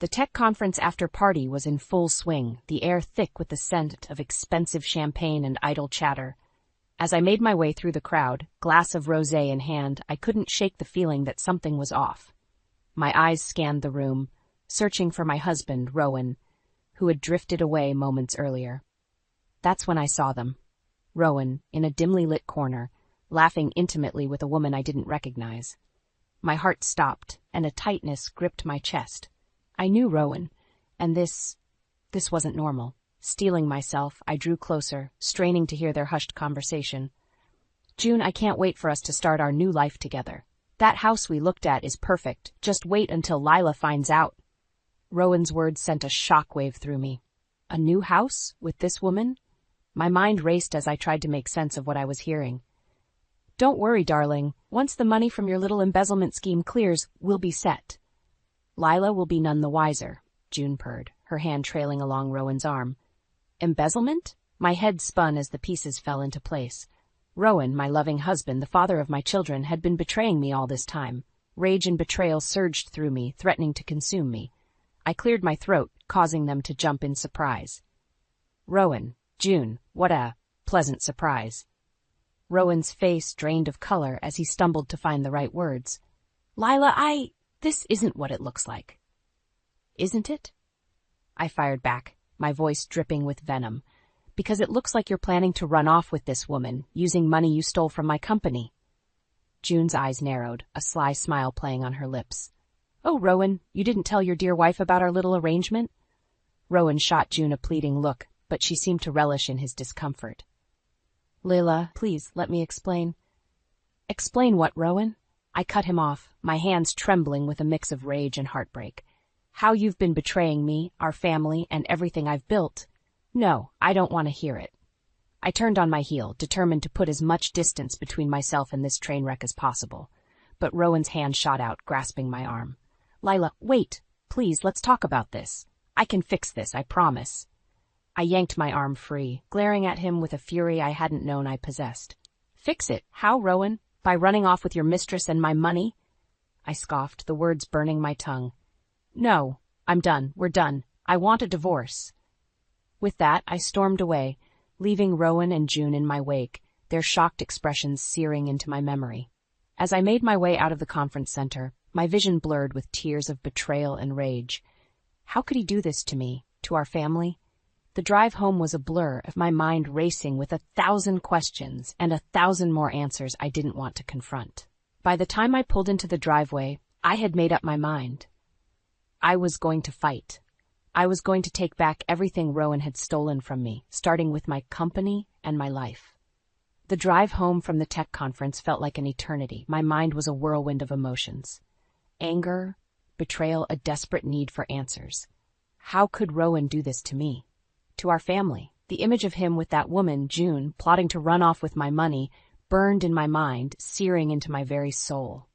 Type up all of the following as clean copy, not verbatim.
The tech conference after party was in full swing, the air thick with the scent of expensive champagne and idle chatter. As I made my way through the crowd, glass of rosé in hand, I couldn't shake the feeling that something was off. My eyes scanned the room, searching for my husband, Rowan, who had drifted away moments earlier. That's when I saw them. Rowan, in a dimly lit corner, laughing intimately with a woman I didn't recognize. My heart stopped, and a tightness gripped my chest. I knew Rowan, and this wasn't normal. Steeling myself, I drew closer, straining to hear their hushed conversation. June, I can't wait for us to start our new life together. That house we looked at is perfect. Just wait until Lila finds out. Rowan's words sent a shockwave through me. A new house? With this woman? My mind raced as I tried to make sense of what I was hearing. Don't worry, darling. Once the money from your little embezzlement scheme clears, we'll be set. Lila will be none the wiser, June purred, her hand trailing along Rowan's arm. Embezzlement? My head spun as the pieces fell into place. Rowan, my loving husband, the father of my children, had been betraying me all this time. Rage and betrayal surged through me, threatening to consume me. I cleared my throat, causing them to jump in surprise. Rowan, June, what a pleasant surprise. Rowan's face drained of color as he stumbled to find the right words. Lila, this isn't what it looks like. Isn't it? I fired back, my voice dripping with venom. Because it looks like you're planning to run off with this woman, using money you stole from my company. June's eyes narrowed, a sly smile playing on her lips. Oh, Rowan, you didn't tell your dear wife about our little arrangement? Rowan shot June a pleading look, but she seemed to relish in his discomfort. Lila, please, let me explain. Explain what, Rowan? I cut him off, my hands trembling with a mix of rage and heartbreak. How you've been betraying me, our family, and everything I've built. No, I don't want to hear it. I turned on my heel, determined to put as much distance between myself and this train wreck as possible. But Rowan's hand shot out, grasping my arm. Lila, wait. Please, let's talk about this. I can fix this, I promise. I yanked my arm free, glaring at him with a fury I hadn't known I possessed. Fix it? How, Rowan? By running off with your mistress and my money? I scoffed, the words burning my tongue. No, I'm done. We're done. I want a divorce. With that, I stormed away, leaving Rowan and June in my wake, their shocked expressions searing into my memory. As I made my way out of the conference center, my vision blurred with tears of betrayal and rage. How could he do this to me, to our family? The drive home was a blur of my mind racing with 1,000 questions and 1,000 more answers I didn't want to confront. By the time I pulled into the driveway, I had made up my mind. I was going to fight. I was going to take back everything Rowan had stolen from me, starting with my company and my life. The drive home from the tech conference felt like an eternity. My mind was a whirlwind of emotions. Anger, betrayal, a desperate need for answers. How could Rowan do this to me? To our family? The image of him with that woman, June, plotting to run off with my money, burned in my mind, searing into my very soul.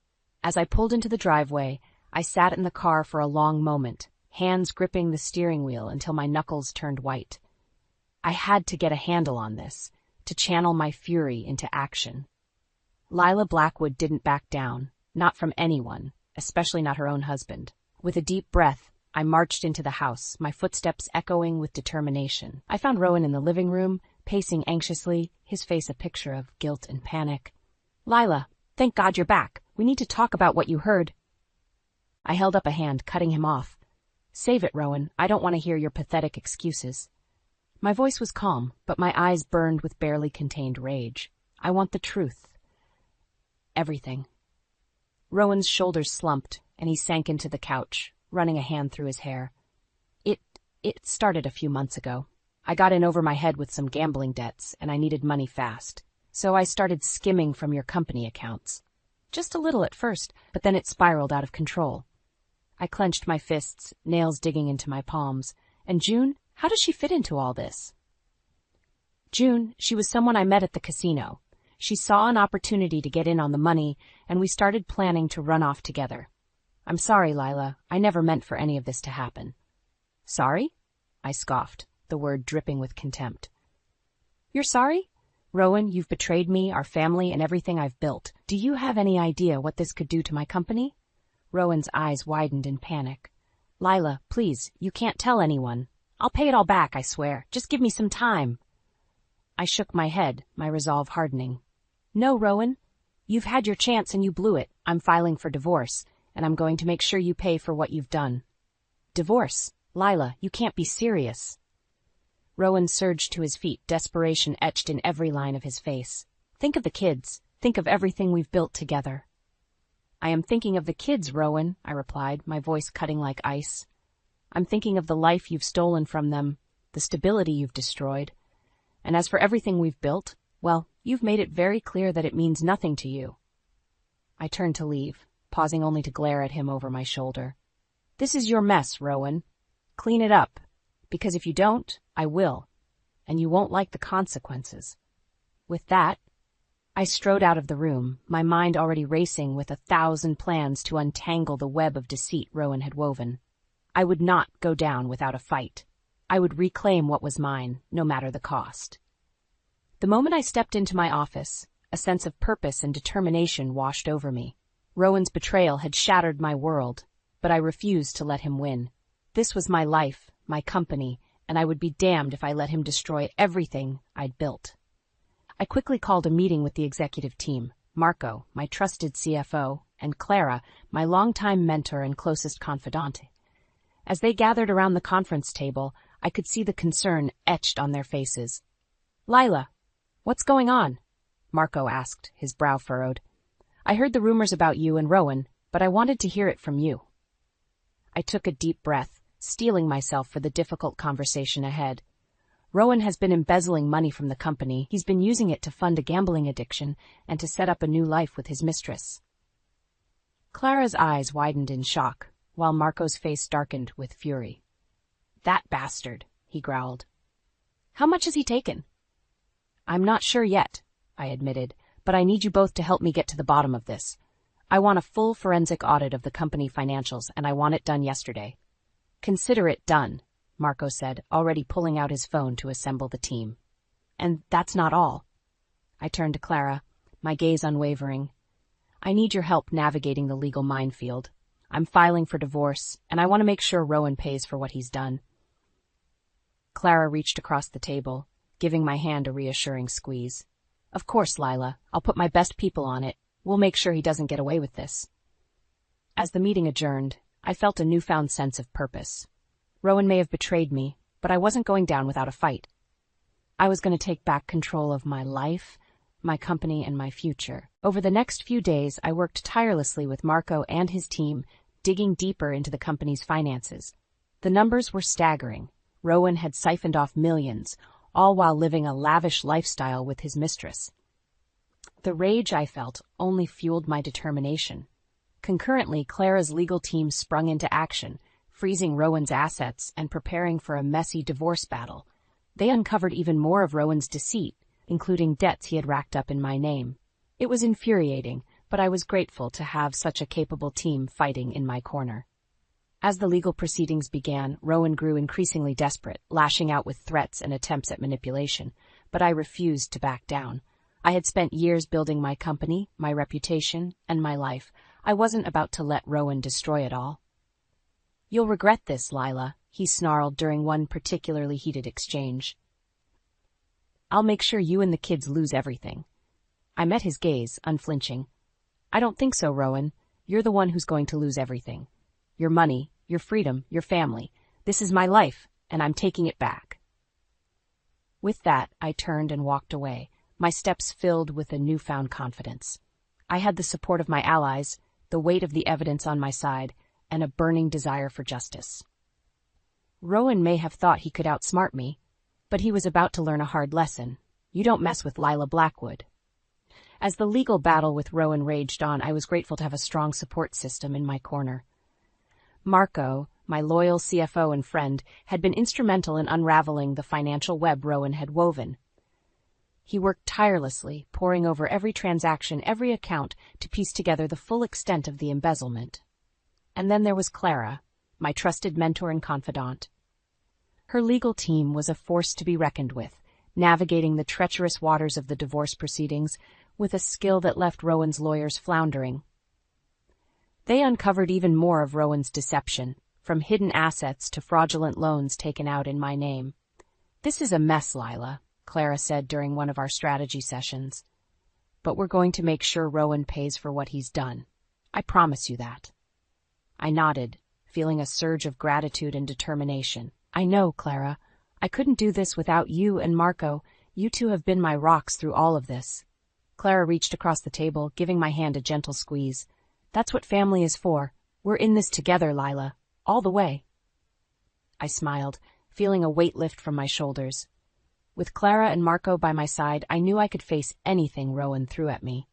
As I pulled into the driveway, I sat in the car for a long moment, hands gripping the steering wheel until my knuckles turned white. I had to get a handle on this, to channel my fury into action. Lila Blackwood didn't back down, not from anyone, especially not her own husband. With a deep breath, I marched into the house, my footsteps echoing with determination. I found Rowan in the living room, pacing anxiously, his face a picture of guilt and panic. Lila, thank God you're back. We need to talk about what you heard. I held up a hand, cutting him off. Save it, Rowan. I don't want to hear your pathetic excuses. My voice was calm, but my eyes burned with barely contained rage. I want the truth. Everything. Rowan's shoulders slumped, and he sank into the couch, running a hand through his hair. It started a few months ago. I got in over my head with some gambling debts, and I needed money fast. So I started skimming from your company accounts. Just a little at first, but then it spiraled out of control. I clenched my fists, nails digging into my palms. And June, how does she fit into all this? June, she was someone I met at the casino. She saw an opportunity to get in on the money, and we started planning to run off together. I'm sorry, Lila. I never meant for any of this to happen. Sorry? I scoffed, the word dripping with contempt. You're sorry? Rowan, you've betrayed me, our family, and everything I've built. Do you have any idea what this could do to my company? Rowan's eyes widened in panic. Lila, please, you can't tell anyone. I'll pay it all back, I swear. Just give me some time. I shook my head, my resolve hardening. No, Rowan. You've had your chance and you blew it. I'm filing for divorce, and I'm going to make sure you pay for what you've done. Divorce? Lila, you can't be serious. Rowan surged to his feet, desperation etched in every line of his face. Think of the kids. Think of everything we've built together. I am thinking of the kids, Rowan, I replied, my voice cutting like ice. I'm thinking of the life you've stolen from them, the stability you've destroyed. And as for everything we've built, well, you've made it very clear that it means nothing to you. I turned to leave, pausing only to glare at him over my shoulder. This is your mess, Rowan. Clean it up, because if you don't, I will, and you won't like the consequences. With that, I strode out of the room, my mind already racing with 1,000 plans to untangle the web of deceit Rowan had woven. I would not go down without a fight. I would reclaim what was mine, no matter the cost. The moment I stepped into my office, a sense of purpose and determination washed over me. Rowan's betrayal had shattered my world, but I refused to let him win. This was my life, my company, and I would be damned if I let him destroy everything I'd built. I quickly called a meeting with the executive team, Marco, my trusted CFO, and Clara, my longtime mentor and closest confidante. As they gathered around the conference table, I could see the concern etched on their faces. Lila, what's going on? Marco asked, his brow furrowed. I heard the rumors about you and Rowan, but I wanted to hear it from you. I took a deep breath, steeling myself for the difficult conversation ahead. Rowan has been embezzling money from the company. He's been using it to fund a gambling addiction and to set up a new life with his mistress. Clara's eyes widened in shock, while Marco's face darkened with fury. That bastard, he growled. How much has he taken? I'm not sure yet, I admitted, but I need you both to help me get to the bottom of this. I want a full forensic audit of the company financials, and I want it done yesterday. Consider it done, Marco said, already pulling out his phone to assemble the team. And that's not all. I turned to Clara, my gaze unwavering. I need your help navigating the legal minefield. I'm filing for divorce, and I want to make sure Rowan pays for what he's done. Clara reached across the table, giving my hand a reassuring squeeze. Of course, Lila. I'll put my best people on it. We'll make sure he doesn't get away with this. As the meeting adjourned, I felt a newfound sense of purpose. Rowan may have betrayed me, but I wasn't going down without a fight. I was going to take back control of my life, my company, and my future. Over the next few days, I worked tirelessly with Marco and his team, digging deeper into the company's finances. The numbers were staggering. Rowan had siphoned off millions, all while living a lavish lifestyle with his mistress. The rage I felt only fueled my determination. Concurrently, Clara's legal team sprung into action, freezing Rowan's assets and preparing for a messy divorce battle. They uncovered even more of Rowan's deceit, including debts he had racked up in my name. It was infuriating, but I was grateful to have such a capable team fighting in my corner. As the legal proceedings began, Rowan grew increasingly desperate, lashing out with threats and attempts at manipulation, but I refused to back down. I had spent years building my company, my reputation, and my life. I wasn't about to let Rowan destroy it all. You'll regret this, Lila, he snarled during one particularly heated exchange. I'll make sure you and the kids lose everything. I met his gaze, unflinching. I don't think so, Rowan. You're the one who's going to lose everything. Your money, your freedom, your family. This is my life, and I'm taking it back. With that, I turned and walked away, my steps filled with a newfound confidence. I had the support of my allies, the weight of the evidence on my side, and a burning desire for justice. Rowan may have thought he could outsmart me, but he was about to learn a hard lesson. You don't mess with Lila Blackwood. As the legal battle with Rowan raged on, I was grateful to have a strong support system in my corner. Marco, my loyal CFO and friend, had been instrumental in unraveling the financial web Rowan had woven. He worked tirelessly, poring over every transaction, every account, to piece together the full extent of the embezzlement. And then there was Clara, my trusted mentor and confidant. Her legal team was a force to be reckoned with, navigating the treacherous waters of the divorce proceedings with a skill that left Rowan's lawyers floundering. They uncovered even more of Rowan's deception, from hidden assets to fraudulent loans taken out in my name. "This is a mess, Lila," Clara said during one of our strategy sessions. "But we're going to make sure Rowan pays for what he's done. I promise you that." I nodded, feeling a surge of gratitude and determination. "I know, Clara. I couldn't do this without you and Marco. You two have been my rocks through all of this." Clara reached across the table, giving my hand a gentle squeeze. "That's what family is for. We're in this together, Lila. All the way." I smiled, feeling a weight lift from my shoulders. With Clara and Marco by my side, I knew I could face anything Rowan threw at me.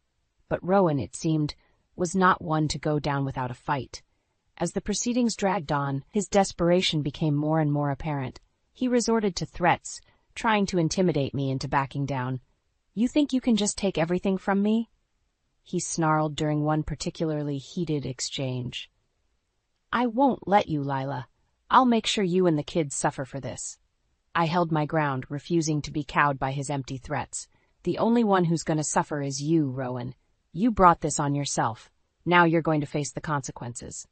But Rowan, it seemed, was not one to go down without a fight. As the proceedings dragged on, his desperation became more and more apparent. He resorted to threats, trying to intimidate me into backing down. "You think you can just take everything from me?" he snarled during one particularly heated exchange. "I won't let you, Lila. I'll make sure you and the kids suffer for this." I held my ground, refusing to be cowed by his empty threats. "The only one who's going to suffer is you, Rowan. You brought this on yourself. Now you're going to face the consequences."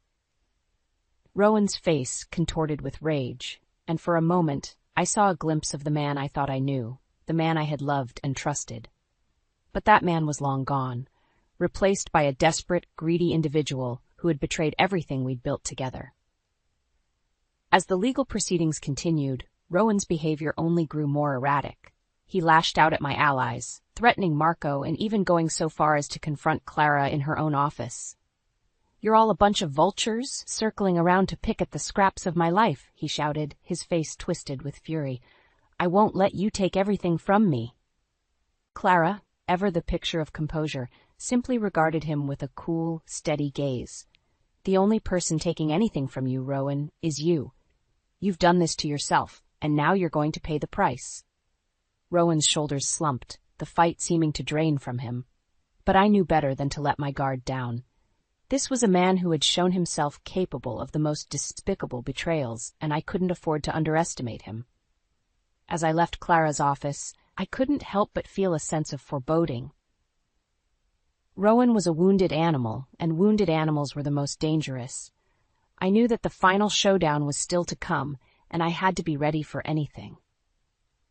Rowan's face contorted with rage, and for a moment I saw a glimpse of the man I thought I knew, the man I had loved and trusted. But that man was long gone, replaced by a desperate, greedy individual who had betrayed everything we'd built together. As the legal proceedings continued, Rowan's behavior only grew more erratic. He lashed out at my allies, threatening Marco and even going so far as to confront Clara in her own office. "You're all a bunch of vultures, circling around to pick at the scraps of my life," he shouted, his face twisted with fury. "I won't let you take everything from me." Clara, ever the picture of composure, simply regarded him with a cool, steady gaze. "The only person taking anything from you, Rowan, is you. You've done this to yourself, and now you're going to pay the price." Rowan's shoulders slumped, the fight seeming to drain from him. But I knew better than to let my guard down. This was a man who had shown himself capable of the most despicable betrayals, and I couldn't afford to underestimate him. As I left Clara's office, I couldn't help but feel a sense of foreboding. Rowan was a wounded animal, and wounded animals were the most dangerous. I knew that the final showdown was still to come, and I had to be ready for anything.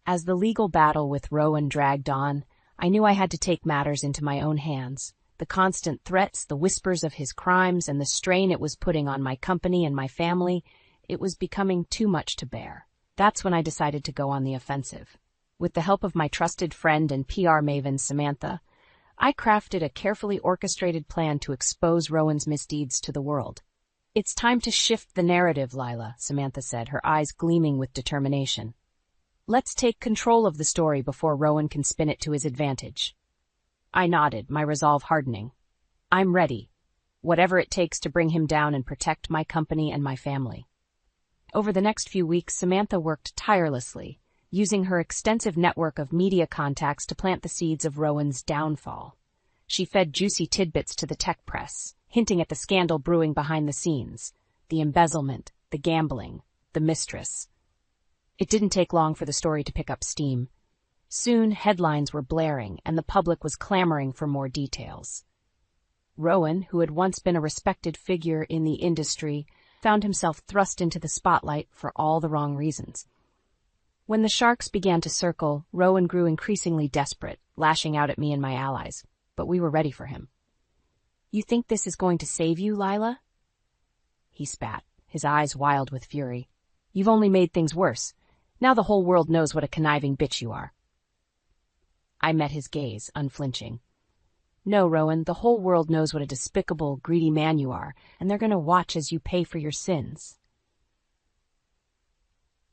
As the legal battle with Rowan dragged on, I knew I had to take matters into my own hands. The constant threats, the whispers of his crimes, and the strain it was putting on my company and my family, it was becoming too much to bear. That's when I decided to go on the offensive. With the help of my trusted friend and PR maven, Samantha, I crafted a carefully orchestrated plan to expose Rowan's misdeeds to the world. "It's time to shift the narrative, Lila," Samantha said, her eyes gleaming with determination. "Let's take control of the story before Rowan can spin it to his advantage." I nodded, my resolve hardening. "I'm ready. Whatever it takes to bring him down and protect my company and my family." Over the next few weeks, Samantha worked tirelessly, using her extensive network of media contacts to plant the seeds of Rowan's downfall. She fed juicy tidbits to the tech press, hinting at the scandal brewing behind the scenes, the embezzlement, the gambling, the Mistress. It didn't take long for the story to pick up steam. Soon, headlines were blaring, and the public was clamoring for more details. Rowan, who had once been a respected figure in the industry, found himself thrust into the spotlight for all the wrong reasons. When the sharks began to circle, Rowan grew increasingly desperate, lashing out at me and my allies, but we were ready for him. "You think this is going to save you, Lila?" He spat, his eyes wild with fury. "You've only made things worse. Now the whole world knows what a conniving bitch you are." I met his gaze, unflinching. "No, Rowan, the whole world knows what a despicable, greedy man you are, and they're going to watch as you pay for your sins."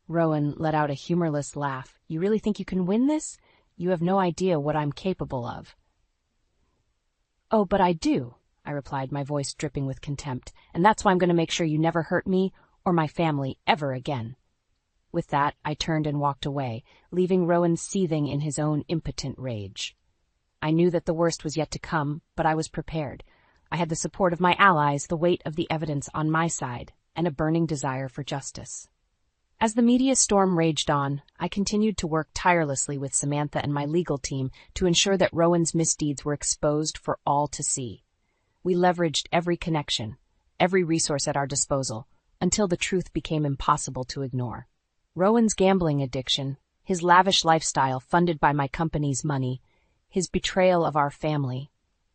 Rowan let out a humorless laugh. "You really think you can win this? You have no idea what I'm capable of." "Oh, but I do," I replied, my voice dripping with contempt, "and that's why I'm going to make sure you never hurt me or my family ever again." With that, I turned and walked away, leaving Rowan seething in his own impotent rage. I knew that the worst was yet to come, but I was prepared. I had the support of my allies, the weight of the evidence on my side, and a burning desire for justice. As the media storm raged on, I continued to work tirelessly with Samantha and my legal team to ensure that Rowan's misdeeds were exposed for all to see. We leveraged every connection, every resource at our disposal, until the truth became impossible to ignore. Rowan's gambling addiction, his lavish lifestyle funded by my company's money, his betrayal of our family,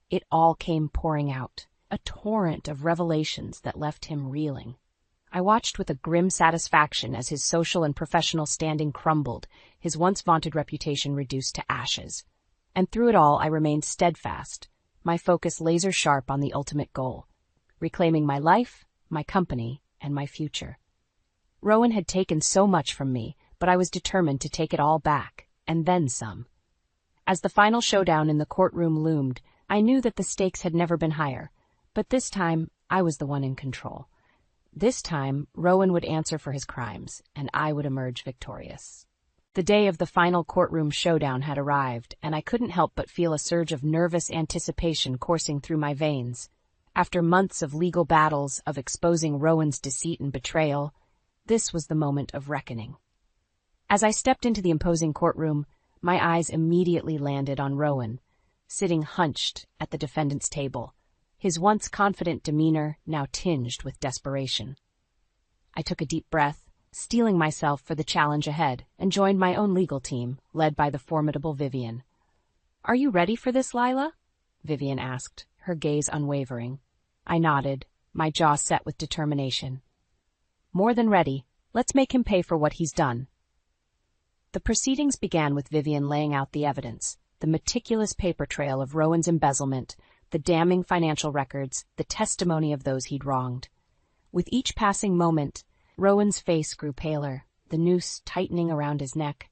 it all came pouring out, a torrent of revelations that left him reeling. I watched with a grim satisfaction as his social and professional standing crumbled, his once vaunted reputation reduced to ashes. And through it all I remained steadfast, my focus laser-sharp on the ultimate goal, reclaiming my life, my company, and my future. Rowan had taken so much from me, but I was determined to take it all back, and then some. As the final showdown in the courtroom loomed, I knew that the stakes had never been higher, but this time I was the one in control. This time, Rowan would answer for his crimes, and I would emerge victorious. The day of the final courtroom showdown had arrived, and I couldn't help but feel a surge of nervous anticipation coursing through my veins. After months of legal battles, of exposing Rowan's deceit and betrayal, this was the moment of reckoning. As I stepped into the imposing courtroom, my eyes immediately landed on Rowan, sitting hunched at the defendant's table, his once confident demeanor now tinged with desperation. I took a deep breath, steeling myself for the challenge ahead, and joined my own legal team, led by the formidable Vivian. "Are you ready for this, Lila?" Vivian asked, her gaze unwavering. I nodded, my jaw set with determination. "More than ready. Let's make him pay for what he's done." The proceedings began with Vivian laying out the evidence, the meticulous paper trail of Rowan's embezzlement, the damning financial records, the testimony of those he'd wronged. With each passing moment, Rowan's face grew paler, the noose tightening around his neck.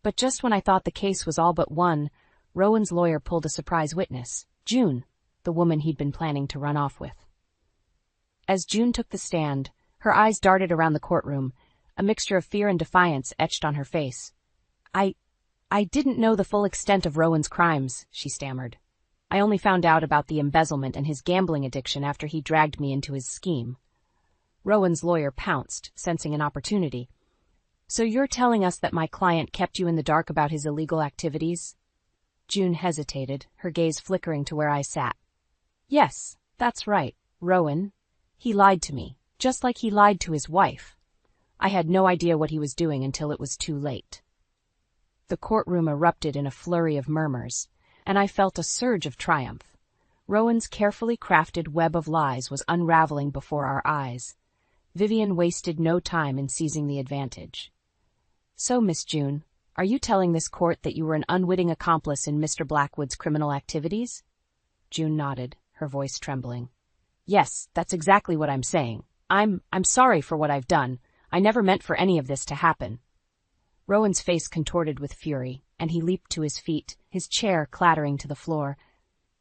But just when I thought the case was all but won, Rowan's lawyer pulled a surprise witness, June, the woman he'd been planning to run off with. As June took the stand, her eyes darted around the courtroom, a mixture of fear and defiance etched on her face. I didn't know the full extent of Rowan's crimes," she stammered. "I only found out about the embezzlement and his gambling addiction after he dragged me into his scheme." Rowan's lawyer pounced, sensing an opportunity. "So you're telling us that my client kept you in the dark about his illegal activities?" June hesitated, her gaze flickering to where I sat. "Yes, that's right, Rowan. He lied to me, just like he lied to his wife. I had no idea what he was doing until it was too late." The courtroom erupted in a flurry of murmurs, and I felt a surge of triumph. Rowan's carefully crafted web of lies was unraveling before our eyes. Vivian wasted no time in seizing the advantage. "So, Miss June, are you telling this court that you were an unwitting accomplice in Mr. Blackwood's criminal activities?" June nodded, her voice trembling. "Yes, that's exactly what I'm saying. I'm sorry for what I've done. I never meant for any of this to happen." Rowan's face contorted with fury, and he leaped to his feet, his chair clattering to the floor.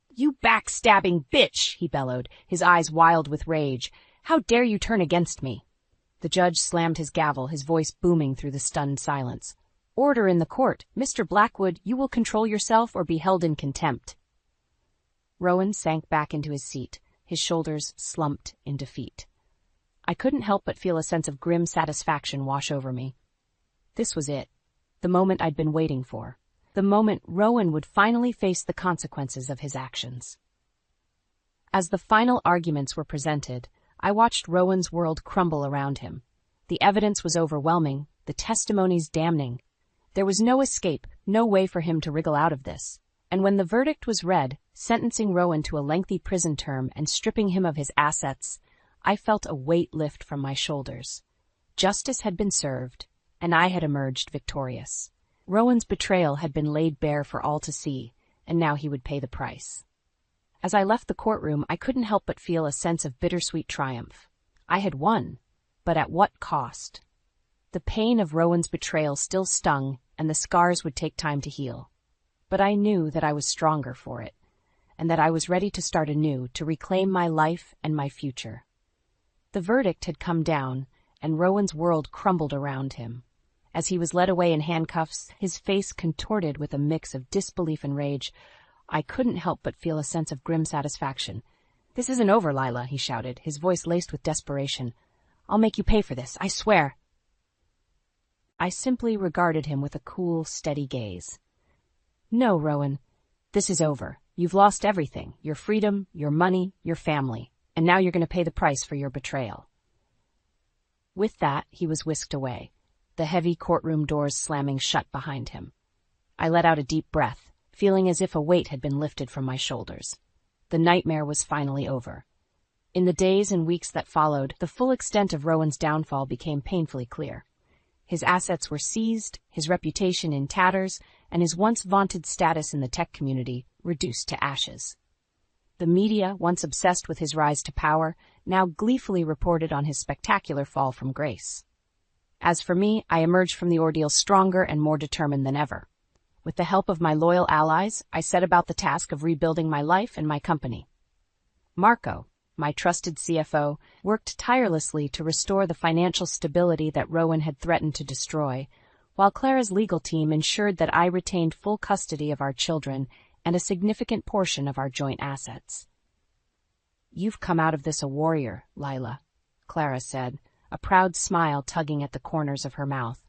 "You backstabbing bitch!" he bellowed, his eyes wild with rage. "How dare you turn against me?" The judge slammed his gavel, his voice booming through the stunned silence. "Order in the court. Mr. Blackwood, you will control yourself or be held in contempt." Rowan sank back into his seat, his shoulders slumped in defeat. I couldn't help but feel a sense of grim satisfaction wash over me. This was it, the moment I'd been waiting for, the moment Rowan would finally face the consequences of his actions. As the final arguments were presented, I watched Rowan's world crumble around him. The evidence was overwhelming, the testimonies damning. There was no escape, no way for him to wriggle out of this. And when the verdict was read, sentencing Rowan to a lengthy prison term and stripping him of his assets, I felt a weight lift from my shoulders. Justice had been served, and I had emerged victorious. Rowan's betrayal had been laid bare for all to see, and now he would pay the price. As I left the courtroom, I couldn't help but feel a sense of bittersweet triumph. I had won, but at what cost? The pain of Rowan's betrayal still stung, and the scars would take time to heal. But I knew that I was stronger for it, and that I was ready to start anew, to reclaim my life and my future. The verdict had come down, and Rowan's world crumbled around him. As he was led away in handcuffs, his face contorted with a mix of disbelief and rage, I couldn't help but feel a sense of grim satisfaction. "This isn't over, Lila," he shouted, his voice laced with desperation. "I'll make you pay for this, I swear." I simply regarded him with a cool, steady gaze. "No, Rowan, this is over. You've lost everything, your freedom, your money, your family, and now you're going to pay the price for your betrayal." With that, he was whisked away, the heavy courtroom doors slamming shut behind him. I let out a deep breath, feeling as if a weight had been lifted from my shoulders. The nightmare was finally over. In the days and weeks that followed, the full extent of Rowan's downfall became painfully clear. His assets were seized, his reputation in tatters, and his once vaunted status in the tech community reduced to ashes. The media, once obsessed with his rise to power, now gleefully reported on his spectacular fall from grace. As for me, I emerged from the ordeal stronger and more determined than ever. With the help of my loyal allies, I set about the task of rebuilding my life and my company. Marco, my trusted CFO, worked tirelessly to restore the financial stability that Rowan had threatened to destroy, while Clara's legal team ensured that I retained full custody of our children and a significant portion of our joint assets. "You've come out of this a warrior, Lila," Clara said, a proud smile tugging at the corners of her mouth.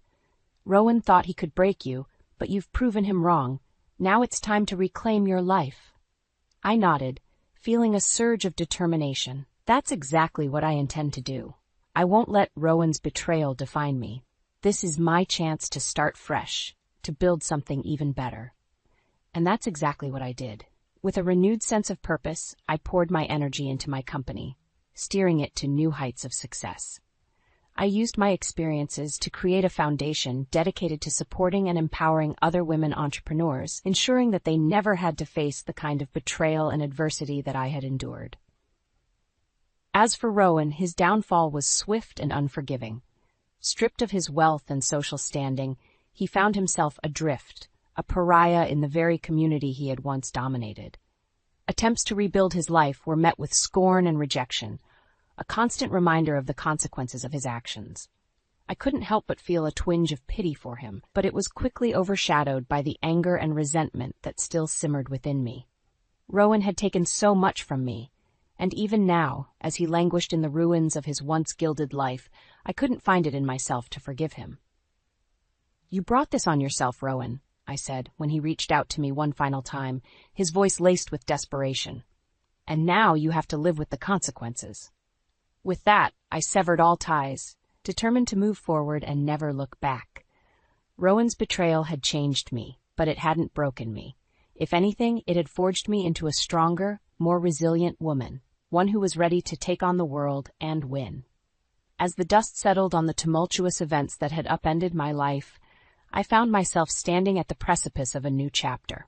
"Rowan thought he could break you, but you've proven him wrong. Now it's time to reclaim your life." I nodded, feeling a surge of determination. That's exactly what I intend to do. I won't let Rowan's betrayal define me. This is my chance to start fresh, to build something even better. And that's exactly what I did. With a renewed sense of purpose, I poured my energy into my company, steering it to new heights of success. I used my experiences to create a foundation dedicated to supporting and empowering other women entrepreneurs, ensuring that they never had to face the kind of betrayal and adversity that I had endured. As for Rowan, his downfall was swift and unforgiving. Stripped of his wealth and social standing, he found himself adrift, a pariah in the very community he had once dominated. Attempts to rebuild his life were met with scorn and rejection, a constant reminder of the consequences of his actions. I couldn't help but feel a twinge of pity for him, but it was quickly overshadowed by the anger and resentment that still simmered within me. Rowan had taken so much from me, and even now, as he languished in the ruins of his once gilded life, I couldn't find it in myself to forgive him. "You brought this on yourself, Rowan," I said, when he reached out to me one final time, his voice laced with desperation. "And now you have to live with the consequences." With that, I severed all ties, determined to move forward and never look back. Rowan's betrayal had changed me, but it hadn't broken me. If anything, it had forged me into a stronger, more resilient woman, one who was ready to take on the world and win. As the dust settled on the tumultuous events that had upended my life, I found myself standing at the precipice of a new chapter.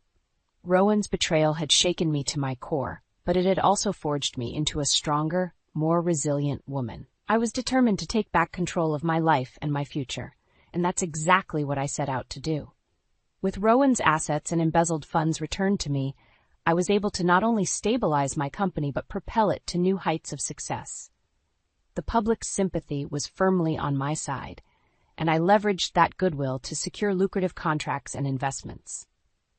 Rowan's betrayal had shaken me to my core, but it had also forged me into a stronger, more resilient woman. I was determined to take back control of my life and my future, and that's exactly what I set out to do. With Rowan's assets and embezzled funds returned to me, I was able to not only stabilize my company but propel it to new heights of success. The public's sympathy was firmly on my side, and I leveraged that goodwill to secure lucrative contracts and investments.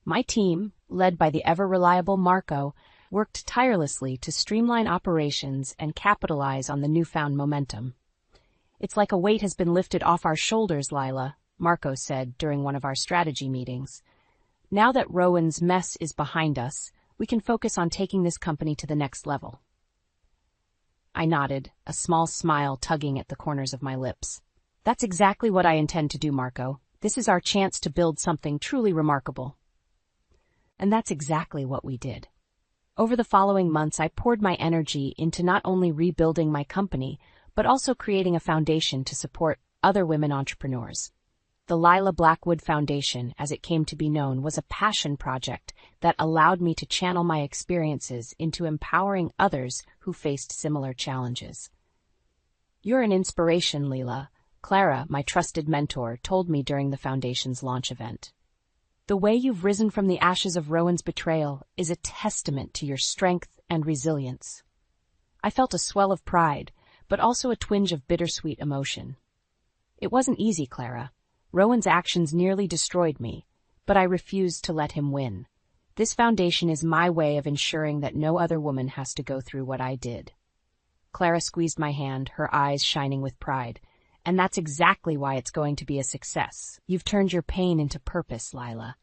My team, led by the ever-reliable Marco, worked tirelessly to streamline operations and capitalize on the newfound momentum. "It's like a weight has been lifted off our shoulders, Lila," Marco said during one of our strategy meetings. "Now that Rowan's mess is behind us, we can focus on taking this company to the next level." I nodded, a small smile tugging at the corners of my lips. "That's exactly what I intend to do, Marco. This is our chance to build something truly remarkable." And that's exactly what we did. Over the following months, I poured my energy into not only rebuilding my company, but also creating a foundation to support other women entrepreneurs. The Lila Blackwood Foundation, as it came to be known, was a passion project that allowed me to channel my experiences into empowering others who faced similar challenges. "You're an inspiration, Lila," Clara, my trusted mentor, told me during the foundation's launch event. "The way you've risen from the ashes of Rowan's betrayal is a testament to your strength and resilience." I felt a swell of pride, but also a twinge of bittersweet emotion. "It wasn't easy, Clara. Rowan's actions nearly destroyed me, but I refused to let him win. This foundation is my way of ensuring that no other woman has to go through what I did." Clara squeezed my hand, her eyes shining with pride. "And that's exactly why it's going to be a success. You've turned your pain into purpose, Lila.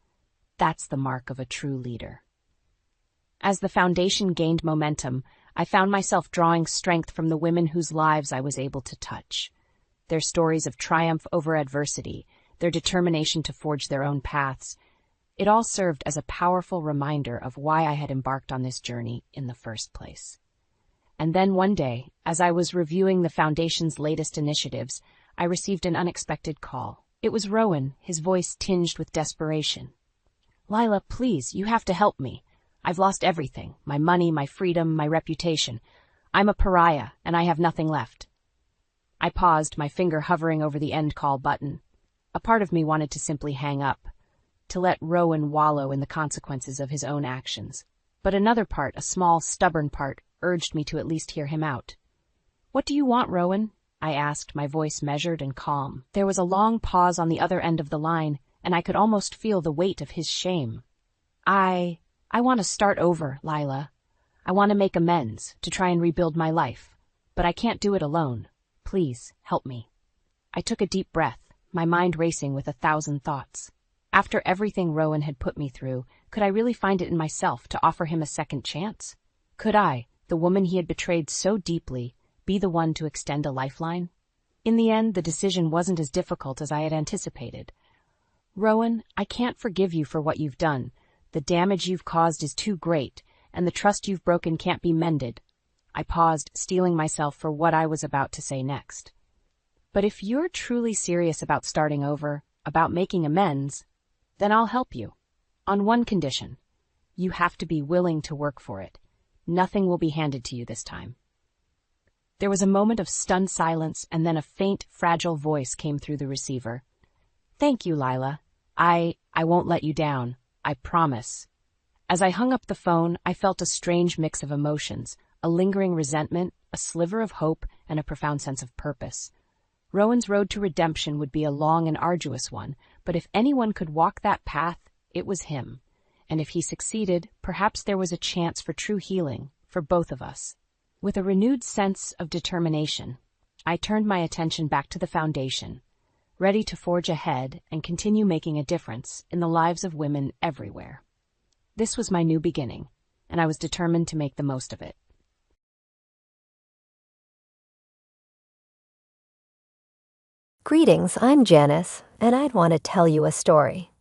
That's the mark of a true leader." As the foundation gained momentum, I found myself drawing strength from the women whose lives I was able to touch. their stories of triumph over adversity, their determination to forge their own paths. It all served as a powerful reminder of why I had embarked on this journey in the first place. And then one day, as I was reviewing the Foundation's latest initiatives, I received an unexpected call. It was Rowan, his voice tinged with desperation. "Lila, please, you have to help me. I've lost everything, my money, my freedom, my reputation. I'm a pariah, and I have nothing left." I paused, my finger hovering over the end call button. A part of me wanted to simply hang up, to let Rowan wallow in the consequences of his own actions. But another part, a small, stubborn part, urged me to at least hear him out. "What do you want, Rowan?" I asked, my voice measured and calm. There was a long pause on the other end of the line, and I could almost feel the weight of his shame. I want to start over, Lila. I want to make amends, to try and rebuild my life. But I can't do it alone. Please, help me." I took a deep breath, my mind racing with 1,000 thoughts. After everything Rowan had put me through, could I really find it in myself to offer him a second chance? Could I, the woman he had betrayed so deeply, be the one to extend a lifeline? In the end, the decision wasn't as difficult as I had anticipated. "Rowan, I can't forgive you for what you've done. The damage you've caused is too great, and the trust you've broken can't be mended." I paused, steeling myself for what I was about to say next. "But if you're truly serious about starting over, about making amends, then I'll help you. On one condition. You have to be willing to work for it. Nothing will be handed to you this time." There was a moment of stunned silence, and then a faint, fragile voice came through the receiver. "Thank you, Lila. I won't let you down. I promise." As I hung up the phone, I felt a strange mix of emotions, a lingering resentment, a sliver of hope, and a profound sense of purpose. Rowan's road to redemption would be a long and arduous one, but if anyone could walk that path, it was him. And if he succeeded, perhaps there was a chance for true healing, for both of us. With a renewed sense of determination, I turned my attention back to the Foundation, ready to forge ahead and continue making a difference in the lives of women everywhere. This was my new beginning, and I was determined to make the most of it. Greetings, I'm Janice, and I'd want to tell you a story.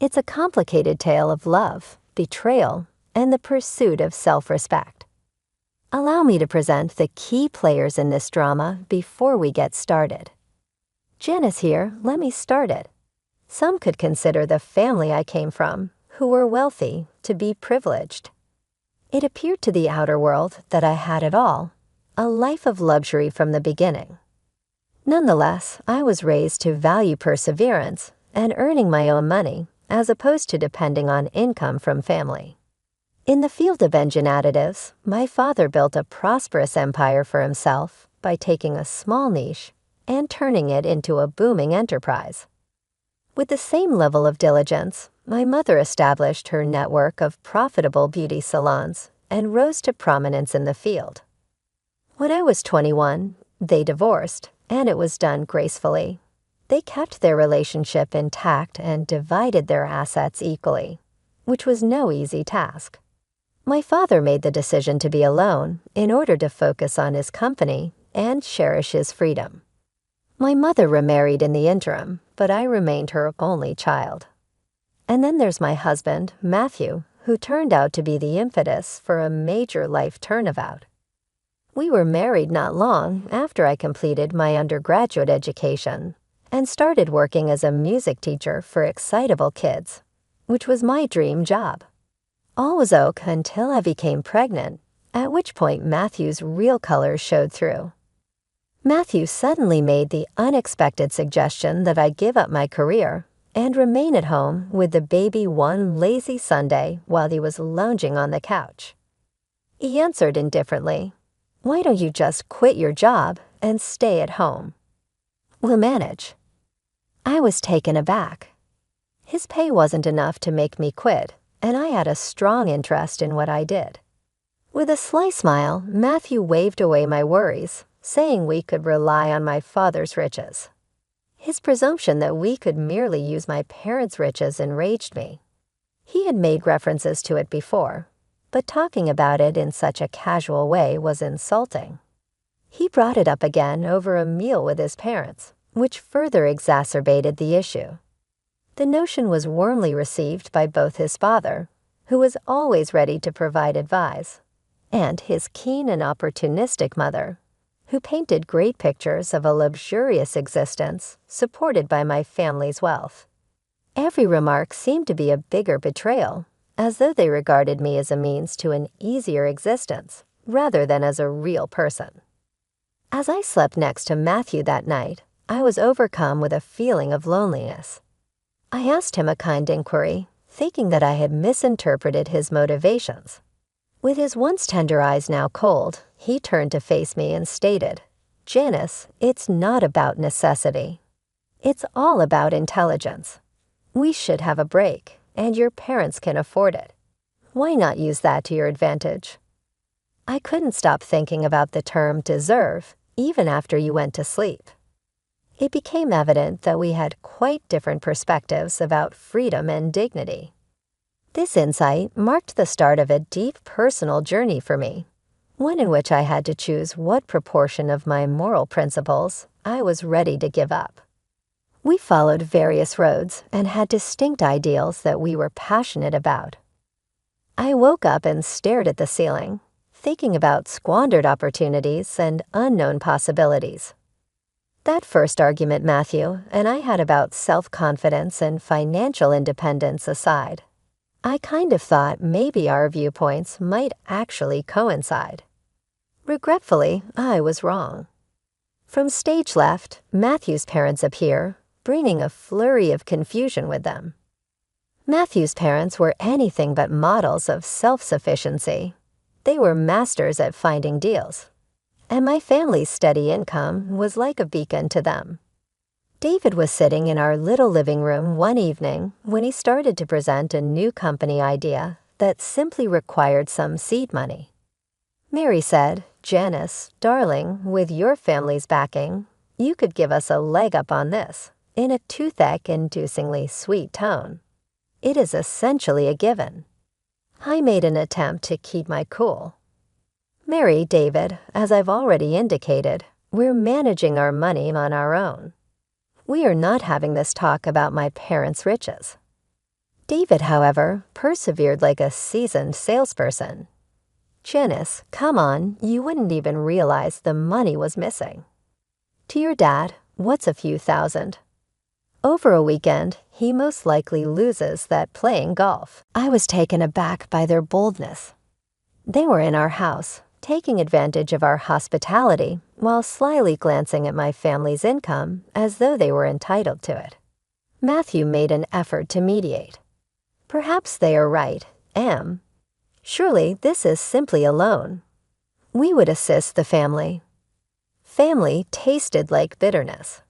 It's a complicated tale of love, betrayal, and the pursuit of self-respect. Allow me to present the key players in this drama before we get started. Janice here, let me start it. Some could consider the family I came from, who were wealthy, to be privileged. It appeared to the outer world that I had it all, a life of luxury from the beginning. Nonetheless, I was raised to value perseverance and earning my own money, as opposed to depending on income from family. In the field of engine additives, my father built a prosperous empire for himself by taking a small niche and turning it into a booming enterprise. With the same level of diligence, my mother established her network of profitable beauty salons and rose to prominence in the field. When I was 21, they divorced, and it was done gracefully. They kept their relationship intact and divided their assets equally, which was no easy task. My father made the decision to be alone in order to focus on his company and cherish his freedom. My mother remarried in the interim, but I remained her only child. And then there's my husband, Matthew, who turned out to be the impetus for a major life turnabout. We were married not long after I completed my undergraduate education and started working as a music teacher for excitable kids, which was my dream job. All was oak until I became pregnant, at which point Matthew's real colors showed through. Matthew suddenly made the unexpected suggestion that I give up my career and remain at home with the baby one lazy Sunday while he was lounging on the couch. He answered indifferently, "Why don't you just quit your job and stay at home? We'll manage." I was taken aback. His pay wasn't enough to make me quit, and I had a strong interest in what I did. With a sly smile, Matthew waved away my worries, saying we could rely on my father's riches. His presumption that we could merely use my parents' riches enraged me. He had made references to it before, but talking about it in such a casual way was insulting. He brought it up again over a meal with his parents, which further exacerbated the issue. The notion was warmly received by both his father, who was always ready to provide advice, and his keen and opportunistic mother, who painted great pictures of a luxurious existence supported by my family's wealth. Every remark seemed to be a bigger betrayal, as though they regarded me as a means to an easier existence, rather than as a real person. As I slept next to Matthew that night, I was overcome with a feeling of loneliness. I asked him a kind inquiry, thinking that I had misinterpreted his motivations. With his once tender eyes now cold, he turned to face me and stated, "Janice, it's not about necessity. It's all about intelligence. We should have a break, and your parents can afford it. Why not use that to your advantage?" I couldn't stop thinking about the term deserve, even after you went to sleep. It became evident that we had quite different perspectives about freedom and dignity. This insight marked the start of a deep personal journey for me, one in which I had to choose what proportion of my moral principles I was ready to give up. We followed various roads and had distinct ideals that we were passionate about. I woke up and stared at the ceiling, thinking about squandered opportunities and unknown possibilities. That first argument Matthew and I had about self-confidence and financial independence aside, I kind of thought maybe our viewpoints might actually coincide. Regretfully, I was wrong. From stage left, Matthew's parents appear, bringing a flurry of confusion with them. Matthew's parents were anything but models of self-sufficiency. They were masters at finding deals, and my family's steady income was like a beacon to them. David was sitting in our little living room one evening when he started to present a new company idea that simply required some seed money. Mary said, "Janice, darling, with your family's backing, you could give us a leg up on this," in a toothache-inducingly sweet tone. "It is essentially a given." I made an attempt to keep my cool. "Mary, David, as I've already indicated, we're managing our money on our own. We are not having this talk about my parents' riches." David, however, persevered like a seasoned salesperson. "Janice, come on, you wouldn't even realize the money was missing. To your dad, what's a few thousand? Over a weekend, he most likely loses that playing golf." I was taken aback by their boldness. They were in our house, taking advantage of our hospitality while slyly glancing at my family's income as though they were entitled to it. Matthew made an effort to mediate. "Perhaps they are right, Am. Surely this is simply a loan. We would assist the family." Family tasted like bitterness.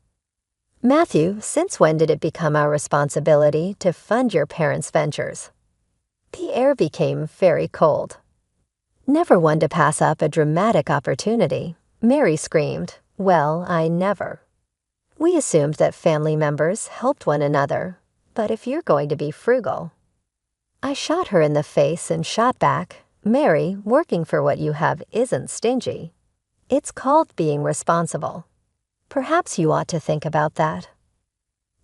"Matthew, since when did it become our responsibility to fund your parents' ventures?" The air became very cold. Never one to pass up a dramatic opportunity, Mary screamed, "Well, I never." We assumed that family members helped one another, but if you're going to be frugal. I shot her in the face and shot back, "Mary, working for what you have isn't stingy. It's called being responsible. Perhaps you ought to think about that."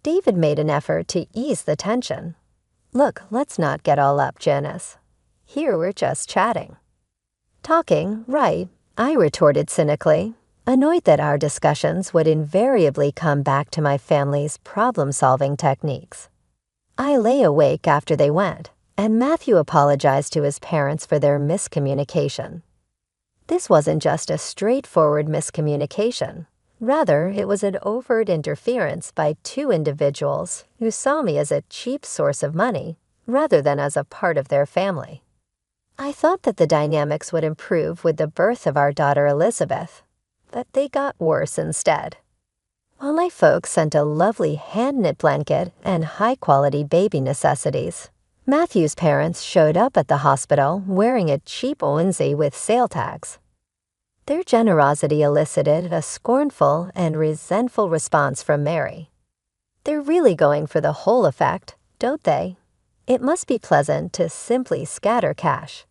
David made an effort to ease the tension. "Look, let's not get all up, Janice. Here we're just chatting." "Talking, right," I retorted cynically, annoyed that our discussions would invariably come back to my family's problem-solving techniques. I lay awake after they went, and Matthew apologized to his parents for their miscommunication. This wasn't just a straightforward miscommunication. Rather, it was an overt interference by two individuals who saw me as a cheap source of money rather than as a part of their family. I thought that the dynamics would improve with the birth of our daughter Elizabeth, but they got worse instead. While my folks sent a lovely hand-knit blanket and high-quality baby necessities, Matthew's parents showed up at the hospital wearing a cheap onesie with sale tags. Their generosity elicited a scornful and resentful response from Mary. "They're really going for the whole effect, don't they? It must be pleasant to simply scatter cash."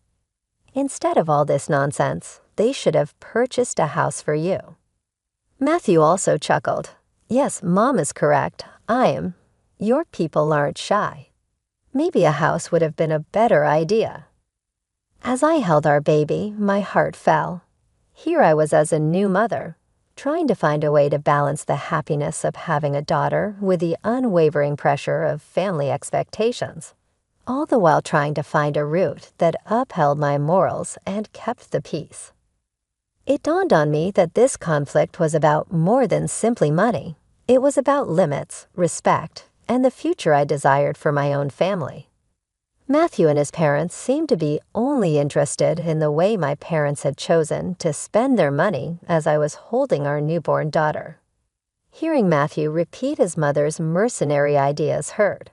Instead of all this nonsense, they should have purchased a house for you. Matthew also chuckled. Yes, Mom is correct. Your people aren't shy. Maybe a house would have been a better idea. As I held our baby, my heart fell. Here I was as a new mother, trying to find a way to balance the happiness of having a daughter with the unwavering pressure of family expectations, all the while trying to find a route that upheld my morals and kept the peace. It dawned on me that this conflict was about more than simply money. It was about limits, respect, and the future I desired for my own family. Matthew and his parents seemed to be only interested in the way my parents had chosen to spend their money as I was holding our newborn daughter. Hearing Matthew repeat his mother's mercenary ideas hurt.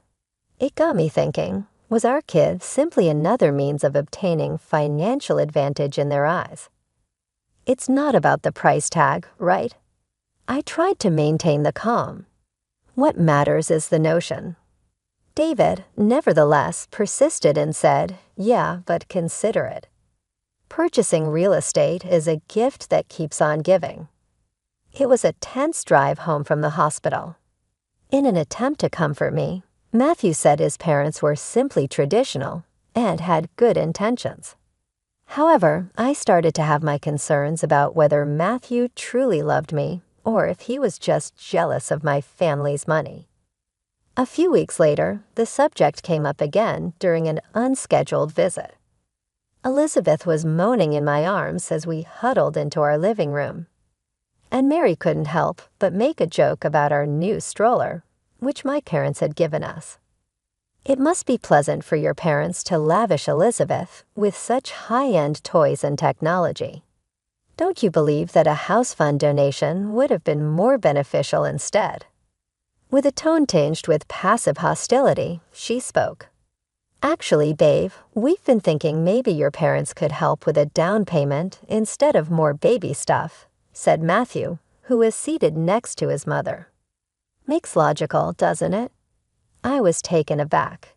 It got me thinking, was our kid simply another means of obtaining financial advantage in their eyes? It's not about the price tag, right? I tried to maintain the calm. What matters is the notion. David, nevertheless, persisted and said, yeah, but consider it. Purchasing real estate is a gift that keeps on giving. It was a tense drive home from the hospital. In an attempt to comfort me, Matthew said his parents were simply traditional and had good intentions. However, I started to have my concerns about whether Matthew truly loved me or if he was just jealous of my family's money. A few weeks later, the subject came up again during an unscheduled visit. Elizabeth was moaning in my arms as we huddled into our living room. And Mary couldn't help but make a joke about our new stroller, which my parents had given us. It must be pleasant for your parents to lavish Elizabeth with such high-end toys and technology. Don't you believe that a house fund donation would have been more beneficial instead? With a tone tinged with passive hostility, she spoke. Actually, babe, we've been thinking maybe your parents could help with a down payment instead of more baby stuff, said Matthew, who was seated next to his mother. Makes logical, doesn't it? I was taken aback.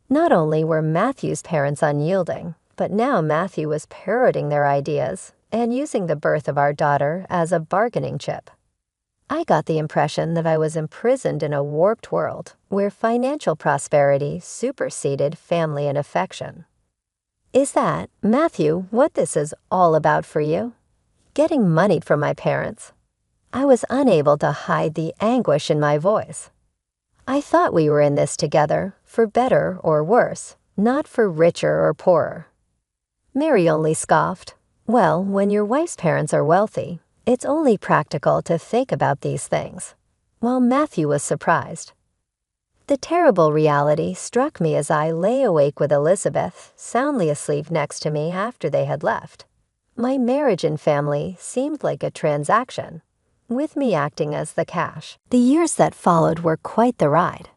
Not only were Matthew's parents unyielding, but now Matthew was parroting their ideas and using the birth of our daughter as a bargaining chip. I got the impression that I was imprisoned in a warped world where financial prosperity superseded family and affection. Is that, Matthew, what this is all about for you? Getting money from my parents? I was unable to hide the anguish in my voice. I thought we were in this together, for better or worse, not for richer or poorer. Mary only scoffed. Well, when your wife's parents are wealthy, it's only practical to think about these things, while Matthew was surprised. The terrible reality struck me as I lay awake with Elizabeth, soundly asleep next to me after they had left. My marriage and family seemed like a transaction, with me acting as the cash. The years that followed were quite the ride.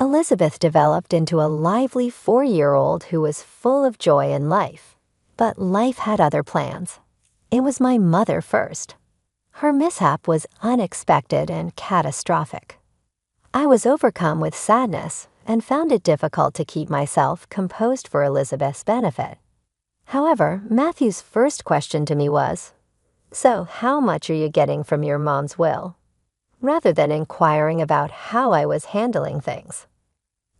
Elizabeth developed into a lively 4-year-old who was full of joy in life, but life had other plans. It was my mother first. Her mishap was unexpected and catastrophic. I was overcome with sadness and found it difficult to keep myself composed for Elizabeth's benefit. However, Matthew's first question to me was, "So how much are you getting from your mom's will?" rather than inquiring about how I was handling things.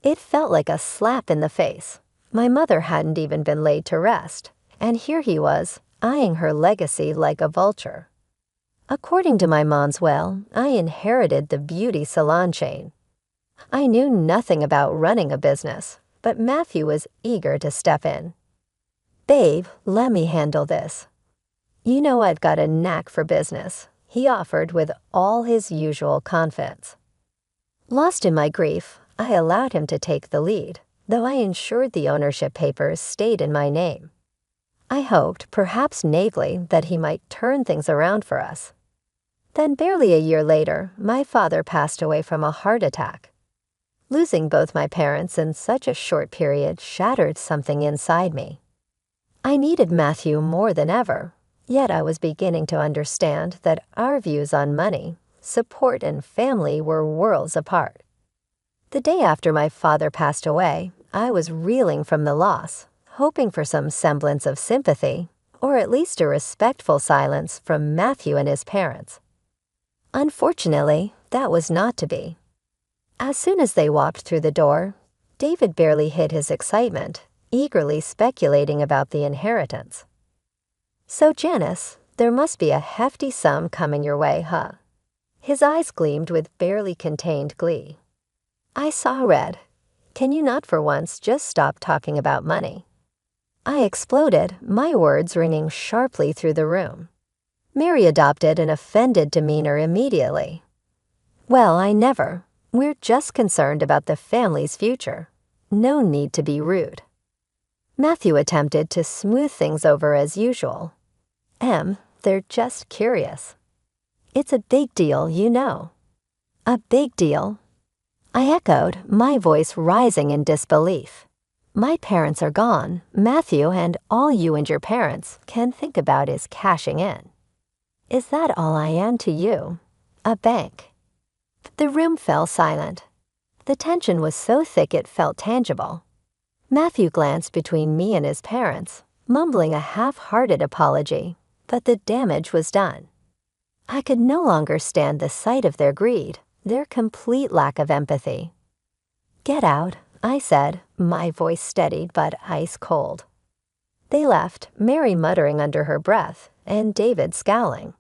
It felt like a slap in the face. My mother hadn't even been laid to rest, and here he was, eyeing her legacy like a vulture. According to my mom's will, I inherited the beauty salon chain. I knew nothing about running a business, but Matthew was eager to step in. "Babe, let me handle this. You know I've got a knack for business," he offered with all his usual confidence. Lost in my grief, I allowed him to take the lead, though I ensured the ownership papers stayed in my name. I hoped, perhaps naively, that he might turn things around for us. Then barely a year later, my father passed away from a heart attack. Losing both my parents in such a short period shattered something inside me. I needed Matthew more than ever, yet I was beginning to understand that our views on money, support, and family were worlds apart. The day after my father passed away, I was reeling from the loss, hoping for some semblance of sympathy, or at least a respectful silence from Matthew and his parents. Unfortunately, that was not to be. As soon as they walked through the door, David barely hid his excitement, eagerly speculating about the inheritance. "So, Janice, there must be a hefty sum coming your way, huh?" His eyes gleamed with barely contained glee. I saw red. "Can you not for once just stop talking about money?" I exploded, my words ringing sharply through the room. Mary adopted an offended demeanor immediately. "Well, I never. We're just concerned about the family's future. No need to be rude." Matthew attempted to smooth things over as usual. They're just curious." "It's a big deal, you know." "A big deal?" I echoed, my voice rising in disbelief. "My parents are gone, Matthew, and all you and your parents can think about is cashing in. Is that all I am to you? A bank?" The room fell silent. The tension was so thick it felt tangible. Matthew glanced between me and his parents, mumbling a half-hearted apology, but the damage was done. I could no longer stand the sight of their greed, their complete lack of empathy. "Get out," I said, my voice steadied but ice cold. They left, Mary muttering under her breath, and David scowling.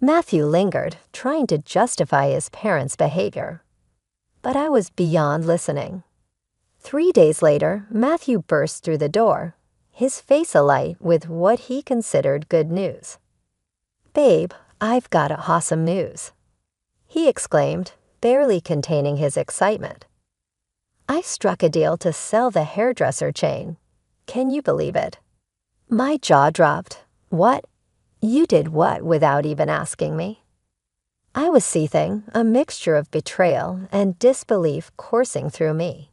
Matthew lingered, trying to justify his parents' behavior. But I was beyond listening. 3 days later, Matthew burst through the door, his face alight with what he considered good news. "Babe, I've got awesome news," he exclaimed, barely containing his excitement. "I struck a deal to sell the hairdresser chain. Can you believe it?" My jaw dropped. "What? You did what without even asking me?" I was seething, a mixture of betrayal and disbelief coursing through me.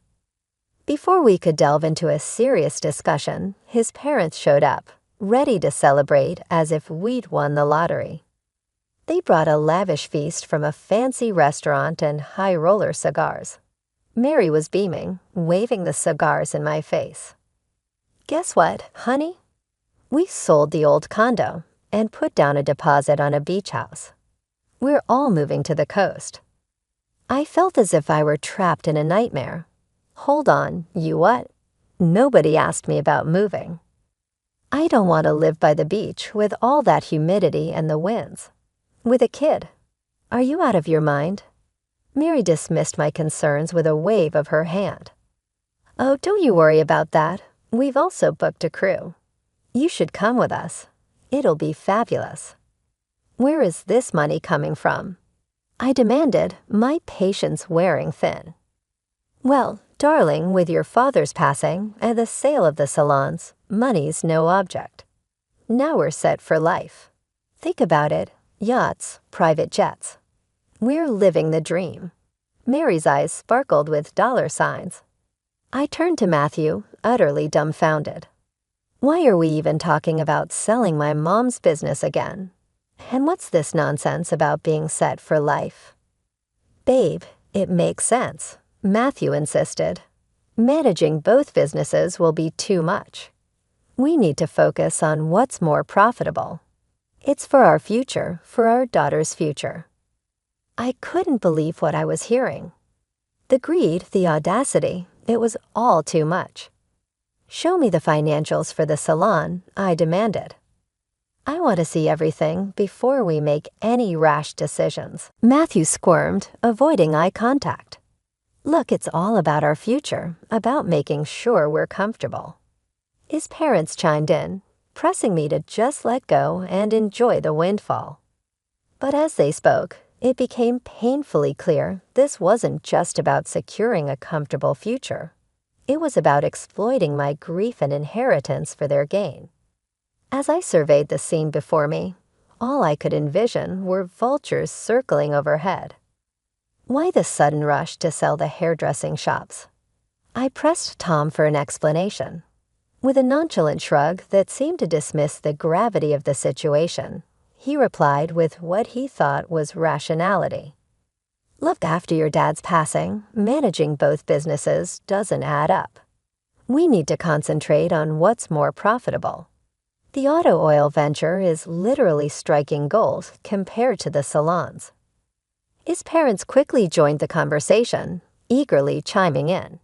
Before we could delve into a serious discussion, his parents showed up, ready to celebrate as if we'd won the lottery. They brought a lavish feast from a fancy restaurant and high-roller cigars. Mary was beaming, waving the cigars in my face. "Guess what, honey? We sold the old condo and put down a deposit on a beach house. We're all moving to the coast." I felt as if I were trapped in a nightmare. Hold on, you what? Nobody asked me about moving. I don't want to live by the beach with all that humidity and the winds. With a kid. Are you out of your mind? Mary dismissed my concerns with a wave of her hand. "Oh, don't you worry about that. We've also booked a crew. You should come with us. It'll be fabulous." "Where is this money coming from?" I demanded, my patience wearing thin. "Well, darling, with your father's passing and the sale of the salons, money's no object. Now we're set for life. Think about it, yachts, private jets. We're living the dream." Mary's eyes sparkled with dollar signs. I turned to Matthew, utterly dumbfounded. Why are we even talking about selling my mom's business again? And what's this nonsense about being set for life? "Babe, it makes sense," Matthew insisted. "Managing both businesses will be too much. We need to focus on what's more profitable. It's for our future, for our daughter's future." I couldn't believe what I was hearing. The greed, the audacity, it was all too much. "Show me the financials for the salon," I demanded. "I want to see everything before we make any rash decisions." Matthew squirmed, avoiding eye contact. "Look, it's all about our future, about making sure we're comfortable." His parents chimed in, pressing me to just let go and enjoy the windfall. But as they spoke, it became painfully clear this wasn't just about securing a comfortable future. It was about exploiting my grief and inheritance for their gain. As I surveyed the scene before me, all I could envision were vultures circling overhead. Why the sudden rush to sell the hairdressing shops? I pressed Tom for an explanation. With a nonchalant shrug that seemed to dismiss the gravity of the situation, he replied with what he thought was rationality. "Look, after your dad's passing, managing both businesses doesn't add up. We need to concentrate on what's more profitable. The auto oil venture is literally striking gold compared to the salons. His parents quickly joined the conversation, eagerly chiming in.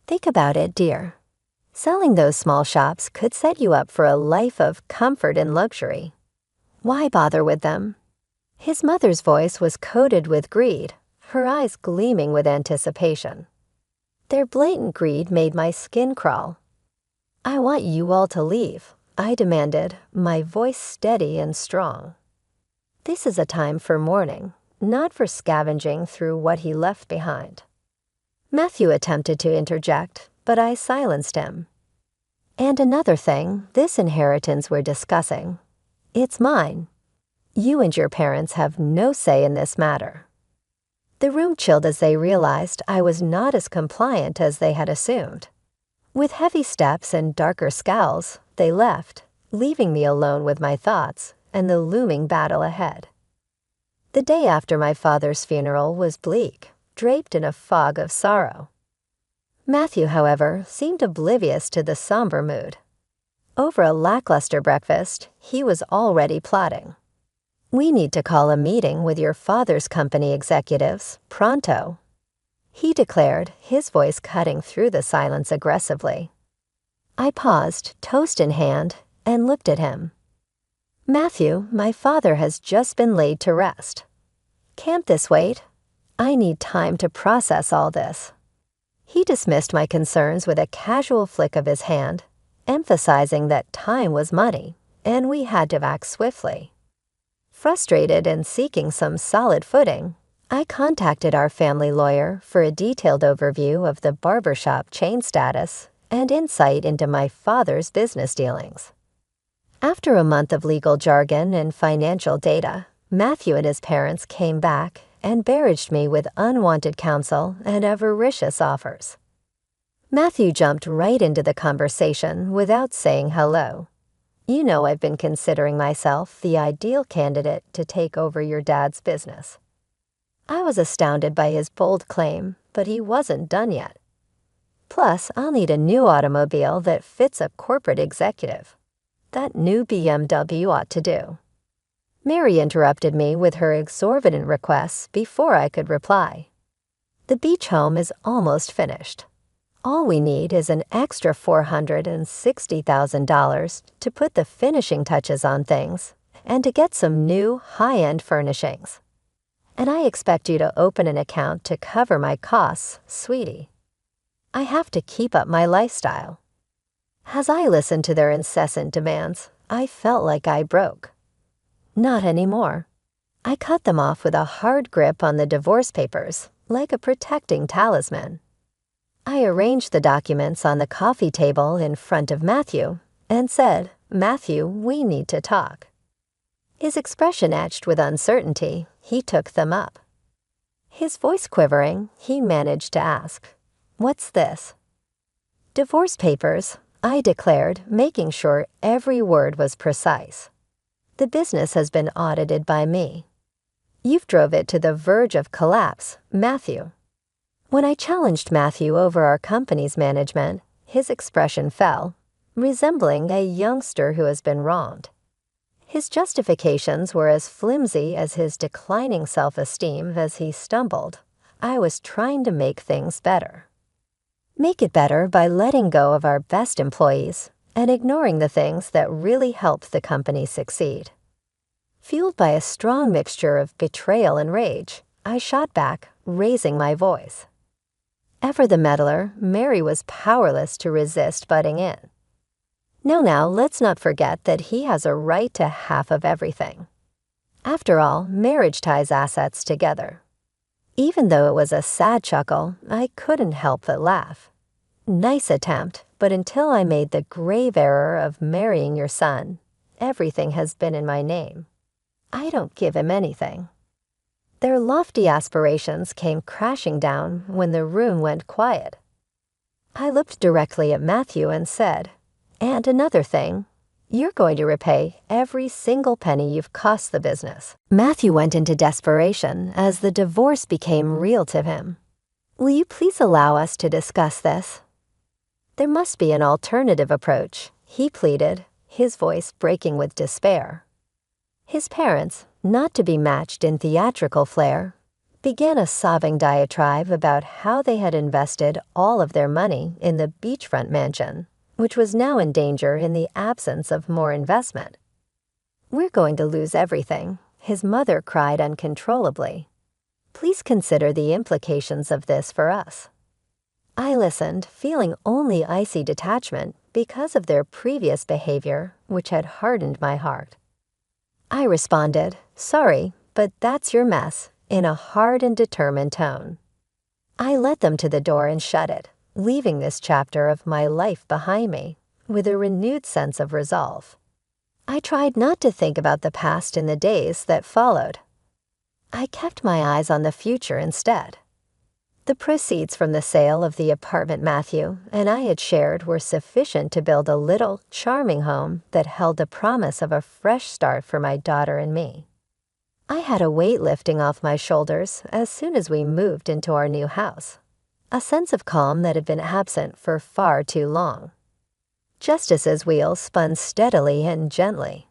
Think about it, dear. Selling those small shops could set you up for a life of comfort and luxury. Why bother with them? His mother's voice was coated with greed, her eyes gleaming with anticipation. Their blatant greed made my skin crawl. I want you all to leave, I demanded, my voice steady and strong. This is a time for mourning, not for scavenging through what he left behind. Matthew attempted to interject, but I silenced him. And another thing, this inheritance we're discussing, it's mine. You and your parents have no say in this matter. The room chilled as they realized I was not as compliant as they had assumed. With heavy steps and darker scowls, they left, leaving me alone with my thoughts and the looming battle ahead. The day after my father's funeral was bleak, draped in a fog of sorrow. Matthew, however, seemed oblivious to the somber mood. Over a lackluster breakfast, he was already plotting. We need to call a meeting with your father's company executives, pronto. He declared, his voice cutting through the silence aggressively. I paused, toast in hand, and looked at him. Matthew, my father has just been laid to rest. Can't this wait? I need time to process all this. He dismissed my concerns with a casual flick of his hand, emphasizing that time was money, and we had to act swiftly. Frustrated and seeking some solid footing, I contacted our family lawyer for a detailed overview of the barbershop chain status and insight into my father's business dealings. After a month of legal jargon and financial data, Matthew and his parents came back and barraged me with unwanted counsel and avaricious offers. Matthew jumped right into the conversation without saying hello. You know I've been considering myself the ideal candidate to take over your dad's business. I was astounded by his bold claim, but he wasn't done yet. Plus, I'll need a new automobile that fits a corporate executive. That new BMW ought to do. Mary interrupted me with her exorbitant requests before I could reply. The beach home is almost finished. All we need is an extra $460,000 to put the finishing touches on things and to get some new high-end furnishings. And I expect you to open an account to cover my costs, sweetie. I have to keep up my lifestyle. As I listened to their incessant demands, I felt like I broke. Not anymore. I cut them off with a hard grip on the divorce papers, like a protecting talisman. I arranged the documents on the coffee table in front of Matthew and said, Matthew, we need to talk. His expression etched with uncertainty, he took them up. His voice quivering, he managed to ask, What's this? Divorce papers, I declared, making sure every word was precise. The business has been audited by me. You've drove it to the verge of collapse, Matthew. When I challenged Matthew over our company's management, his expression fell, resembling a youngster who has been wronged. His justifications were as flimsy as his declining self-esteem as he stumbled. I was trying to make things better. Make it better by letting go of our best employees and ignoring the things that really helped the company succeed. Fueled by a strong mixture of betrayal and rage, I shot back, raising my voice. Ever the meddler, Mary was powerless to resist butting in. Now, let's not forget that he has a right to half of everything. After all, marriage ties assets together. Even though it was a sad chuckle, I couldn't help but laugh. Nice attempt, but until I made the grave error of marrying your son, everything has been in my name. I don't give him anything. Their lofty aspirations came crashing down when the room went quiet. I looked directly at Matthew and said, And another thing, you're going to repay every single penny you've cost the business. Matthew went into desperation as the divorce became real to him. Will you please allow us to discuss this? There must be an alternative approach, he pleaded, his voice breaking with despair. His parents, not to be matched in theatrical flair, began a sobbing diatribe about how they had invested all of their money in the beachfront mansion, which was now in danger in the absence of more investment. "We're going to lose everything," his mother cried uncontrollably. "Please consider the implications of this for us." I listened, feeling only icy detachment because of their previous behavior, which had hardened my heart. I responded, "Sorry, but that's your mess," in a hard and determined tone. I led them to the door and shut it, leaving this chapter of my life behind me with a renewed sense of resolve. I tried not to think about the past in the days that followed. I kept my eyes on the future instead. The proceeds from the sale of the apartment Matthew and I had shared were sufficient to build a little, charming home that held the promise of a fresh start for my daughter and me. I had a weight lifting off my shoulders as soon as we moved into our new house, a sense of calm that had been absent for far too long. Justice's wheels spun steadily and gently.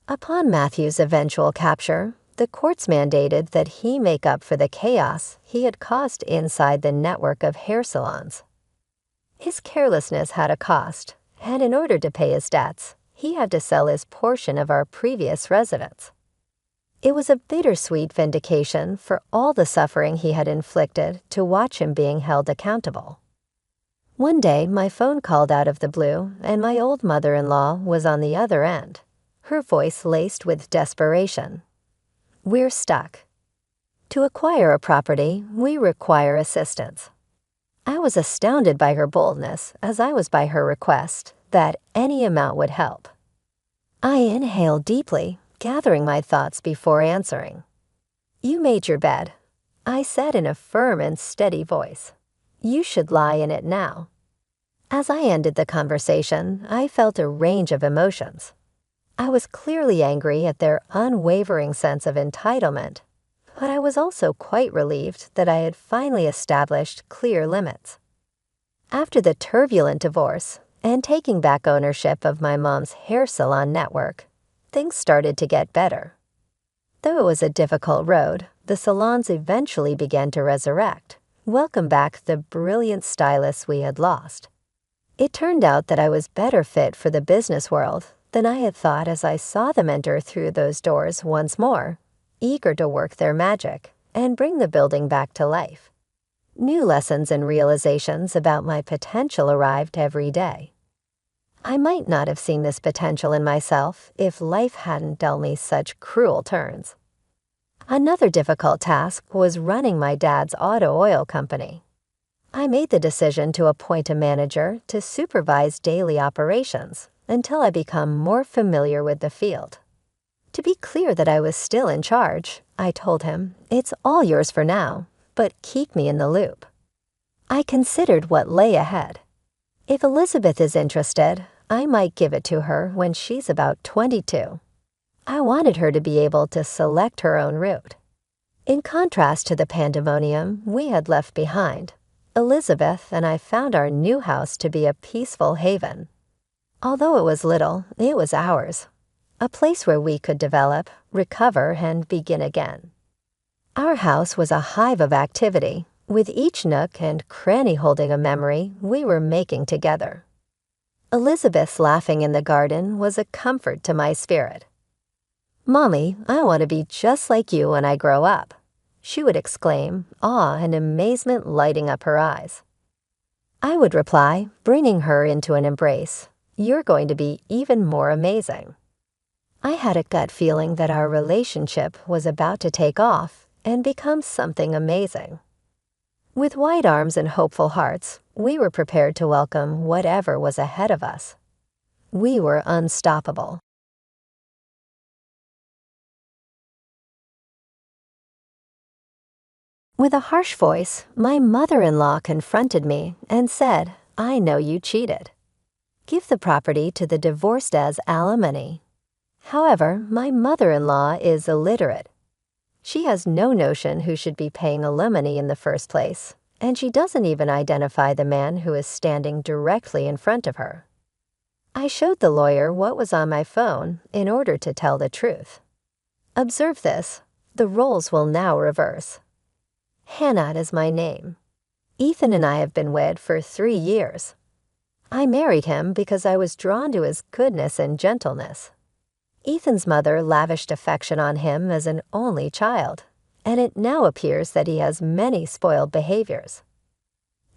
Upon Matthew's eventual capture, the courts mandated that he make up for the chaos he had caused inside the network of hair salons. His carelessness had a cost, and in order to pay his debts, he had to sell his portion of our previous residence. It was a bittersweet vindication for all the suffering he had inflicted to watch him being held accountable. One day, my phone called out of the blue, and my old mother-in-law was on the other end, her voice laced with desperation. "We're stuck. To acquire a property, we require assistance." I was astounded by her boldness, as I was by her request that any amount would help. I inhaled deeply, gathering my thoughts before answering. "You made your bed," I said in a firm and steady voice. "You should lie in it now." As I ended the conversation, I felt a range of emotions. I was clearly angry at their unwavering sense of entitlement, but I was also quite relieved that I had finally established clear limits. After the turbulent divorce and taking back ownership of my mom's hair salon network, things started to get better. Though it was a difficult road, the salons eventually began to resurrect, welcome back the brilliant stylists we had lost. It turned out that I was better fit for the business world than I had thought as I saw them enter through those doors once more, eager to work their magic and bring the building back to life. New lessons and realizations about my potential arrived every day. I might not have seen this potential in myself if life hadn't dealt me such cruel turns. Another difficult task was running my dad's auto oil company. I made the decision to appoint a manager to supervise daily operations until I become more familiar with the field. To be clear that I was still in charge, I told him, "It's all yours for now, but keep me in the loop." I considered what lay ahead. If Elizabeth is interested, I might give it to her when she's about 22. I wanted her to be able to select her own route. In contrast to the pandemonium we had left behind, Elizabeth and I found our new house to be a peaceful haven. Although it was little, it was ours, a place where we could develop, recover, and begin again. Our house was a hive of activity, with each nook and cranny holding a memory we were making together. Elizabeth's laughing in the garden was a comfort to my spirit. "Mommy, I want to be just like you when I grow up," she would exclaim, awe and amazement lighting up her eyes. I would reply, bringing her into an embrace, "You're going to be even more amazing." I had a gut feeling that our relationship was about to take off and become something amazing. With wide arms and hopeful hearts, we were prepared to welcome whatever was ahead of us. We were unstoppable. With a harsh voice, my mother-in-law confronted me and said, "I know you cheated. Give the property to the divorced as alimony." However, my mother-in-law is illiterate. She has no notion who should be paying alimony in the first place, and she doesn't even identify the man who is standing directly in front of her. I showed the lawyer what was on my phone in order to tell the truth. Observe this. The roles will now reverse. Hannah is my name. Ethan and I have been wed for 3 years. I married him because I was drawn to his goodness and gentleness. Ethan's mother lavished affection on him as an only child, and it now appears that he has many spoiled behaviors.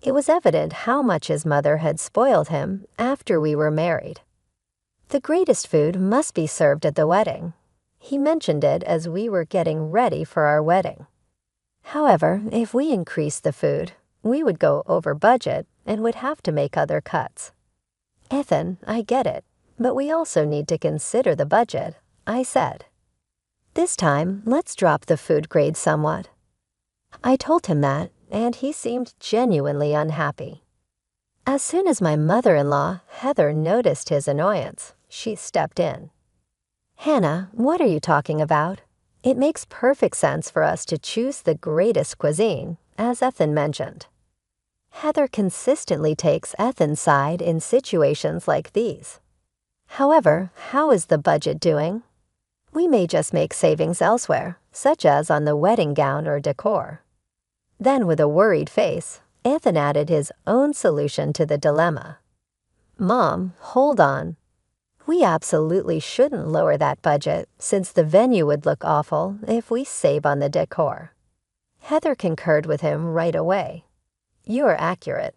It was evident how much his mother had spoiled him after we were married. The greatest food must be served at the wedding. He mentioned it as we were getting ready for our wedding. However, if we increased the food, we would go over budget and would have to make other cuts. Ethan, I get it, but we also need to consider the budget, I said. This time, let's drop the food grade somewhat. I told him that, and he seemed genuinely unhappy. As soon as my mother-in-law, Heather, noticed his annoyance, she stepped in. Hannah, what are you talking about? It makes perfect sense for us to choose the greatest cuisine, as Ethan mentioned. Heather consistently takes Ethan's side in situations like these. However, how is the budget doing? We may just make savings elsewhere, such as on the wedding gown or decor. Then, with a worried face, Ethan added his own solution to the dilemma. Mom, hold on. We absolutely shouldn't lower that budget, since the venue would look awful if we save on the decor. Heather concurred with him right away. You're accurate.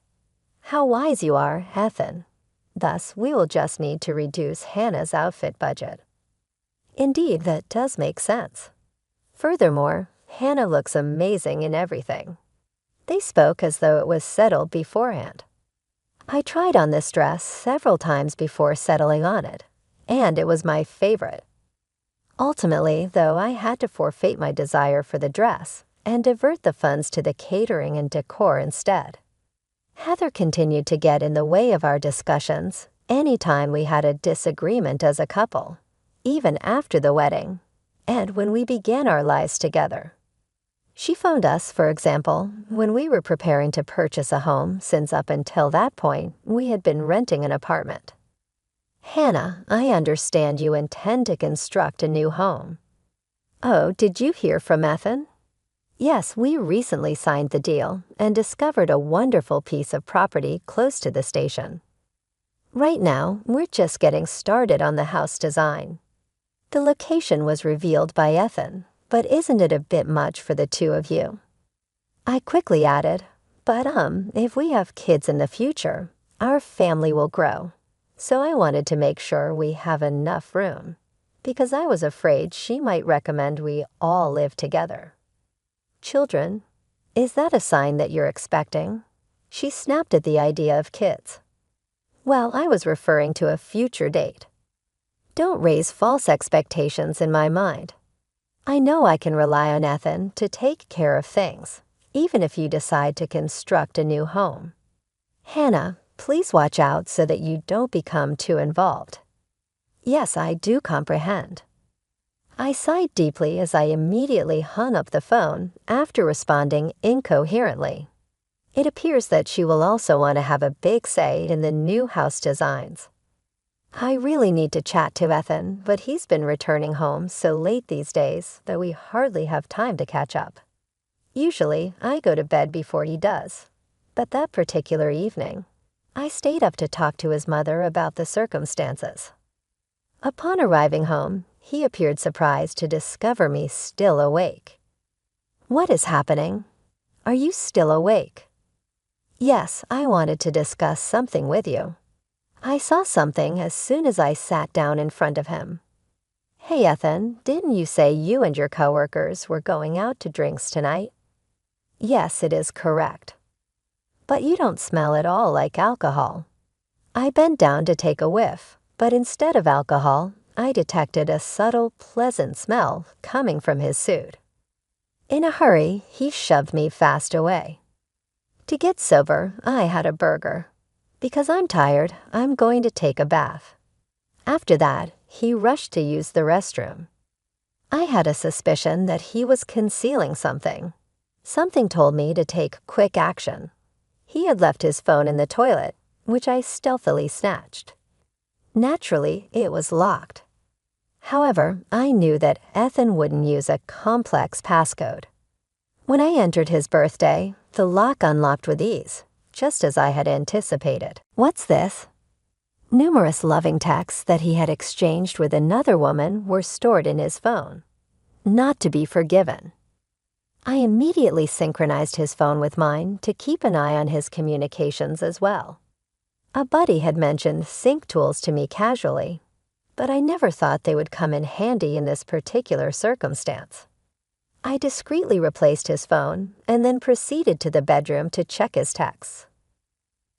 How wise you are, Ethan. Thus, we will just need to reduce Hannah's outfit budget. Indeed, that does make sense. Furthermore, Hannah looks amazing in everything. They spoke as though it was settled beforehand. I tried on this dress several times before settling on it, and it was my favorite. Ultimately, though, I had to forfeit my desire for the dress and divert the funds to the catering and decor instead. Heather continued to get in the way of our discussions anytime we had a disagreement as a couple, even after the wedding, and when we began our lives together. She phoned us, for example, when we were preparing to purchase a home, since up until that point, we had been renting an apartment. Hannah, I understand you intend to construct a new home. Oh, did you hear from Ethan? Yes, we recently signed the deal and discovered a wonderful piece of property close to the station. Right now, we're just getting started on the house design. The location was revealed by Ethan, but isn't it a bit much for the two of you? I quickly added, but if we have kids in the future, our family will grow. So I wanted to make sure we have enough room, because I was afraid she might recommend we all live together. Children, is that a sign that you're expecting? She snapped at the idea of kids. Well, I was referring to a future date. Don't raise false expectations in my mind. I know I can rely on Ethan to take care of things, even if you decide to construct a new home. Hannah, please watch out so that you don't become too involved. Yes, I do comprehend. I sighed deeply as I immediately hung up the phone after responding incoherently. It appears that she will also want to have a big say in the new house designs. I really need to chat to Ethan, but he's been returning home so late these days that we hardly have time to catch up. Usually, I go to bed before he does, but that particular evening, I stayed up to talk to his mother about the circumstances. Upon arriving home, he appeared surprised to discover me still awake. What is happening? Are you still awake? Yes, I wanted to discuss something with you. I saw something as soon as I sat down in front of him. Hey, Ethan, didn't you say you and your coworkers were going out to drinks tonight? Yes, it is correct. But you don't smell at all like alcohol. I bent down to take a whiff, but instead of alcohol, I detected a subtle, pleasant smell coming from his suit. In a hurry, he shoved me fast away. To get sober, I had a burger. Because I'm tired, I'm going to take a bath. After that, he rushed to use the restroom. I had a suspicion that he was concealing something. Something told me to take quick action. He had left his phone in the toilet, which I stealthily snatched. Naturally, it was locked. However, I knew that Ethan wouldn't use a complex passcode. When I entered his birthday, the lock unlocked with ease, just as I had anticipated. What's this? Numerous loving texts that he had exchanged with another woman were stored in his phone. Not to be forgiven. I immediately synchronized his phone with mine to keep an eye on his communications as well. A buddy had mentioned sync tools to me casually, but I never thought they would come in handy in this particular circumstance. I discreetly replaced his phone and then proceeded to the bedroom to check his texts.